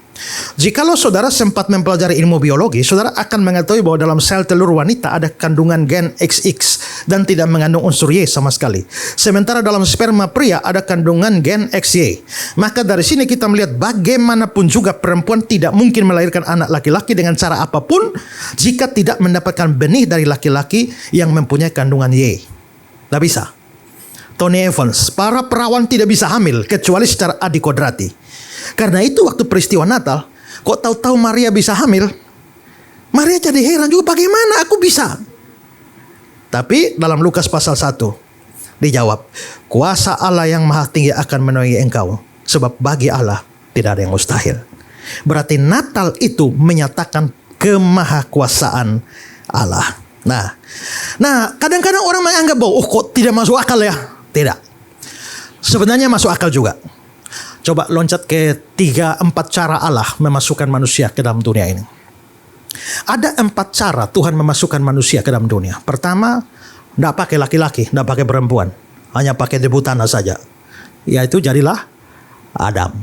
Jikalau saudara sempat mempelajari ilmu biologi, saudara akan mengetahui bahwa dalam sel telur wanita ada kandungan gen XX dan tidak mengandung unsur Y sama sekali. Sementara dalam sperma pria ada kandungan gen XY. Maka dari sini kita melihat bagaimanapun juga perempuan tidak mungkin melahirkan anak laki-laki dengan cara apapun jika tidak mendapatkan benih dari laki-laki yang mempunyai kandungan Y. Tidak bisa. Tony Evans, para perawan tidak bisa hamil kecuali secara adikodrati. Karena itu waktu peristiwa Natal, kok tahu-tahu Maria bisa hamil? Maria jadi heran juga, bagaimana aku bisa? Tapi dalam Lukas pasal 1 dijawab, kuasa Allah yang maha tinggi akan menolongi engkau, sebab bagi Allah tidak ada yang mustahil. Berarti Natal itu menyatakan kemahakuasaan Allah. Nah, kadang-kadang orang menganggap bahwa kok tidak masuk akal ya? Tidak. Sebenarnya masuk akal juga. Coba loncat ke 3-4 cara Allah memasukkan manusia ke dalam dunia ini. Ada 4 cara Tuhan memasukkan manusia ke dalam dunia. Pertama, tidak pakai laki-laki, tidak pakai perempuan. Hanya pakai debu tanah saja. Yaitu jadilah Adam.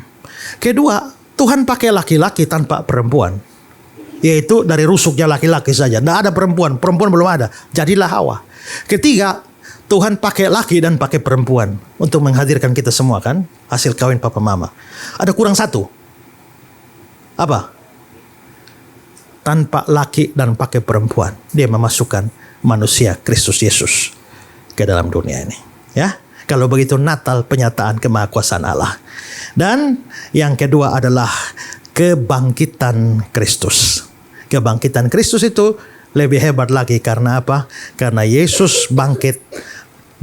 Kedua, Tuhan pakai laki-laki tanpa perempuan. Yaitu dari rusuknya laki-laki saja. Tidak ada perempuan belum ada. Jadilah Hawa. Ketiga, Tuhan pakai laki dan pakai perempuan untuk menghadirkan kita semua, kan? Hasil kawin papa mama. Ada kurang satu. Apa? Tanpa laki dan pakai perempuan, dia memasukkan manusia Kristus Yesus ke dalam dunia ini. Ya, kalau begitu Natal penyataan kemahakuasaan Allah. Dan yang kedua adalah kebangkitan Kristus. Kebangkitan Kristus itu lebih hebat lagi karena apa? Karena Yesus bangkit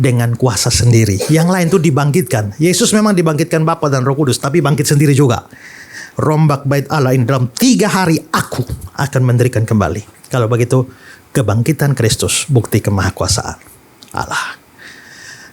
dengan kuasa sendiri. Yang lain itu dibangkitkan. Yesus memang dibangkitkan Bapa dan Roh Kudus, tapi bangkit sendiri juga. Rombak bait Allah ini dalam 3 hari aku akan mendirikan kembali. Kalau begitu, kebangkitan Kristus bukti kemahakuasaan Allah.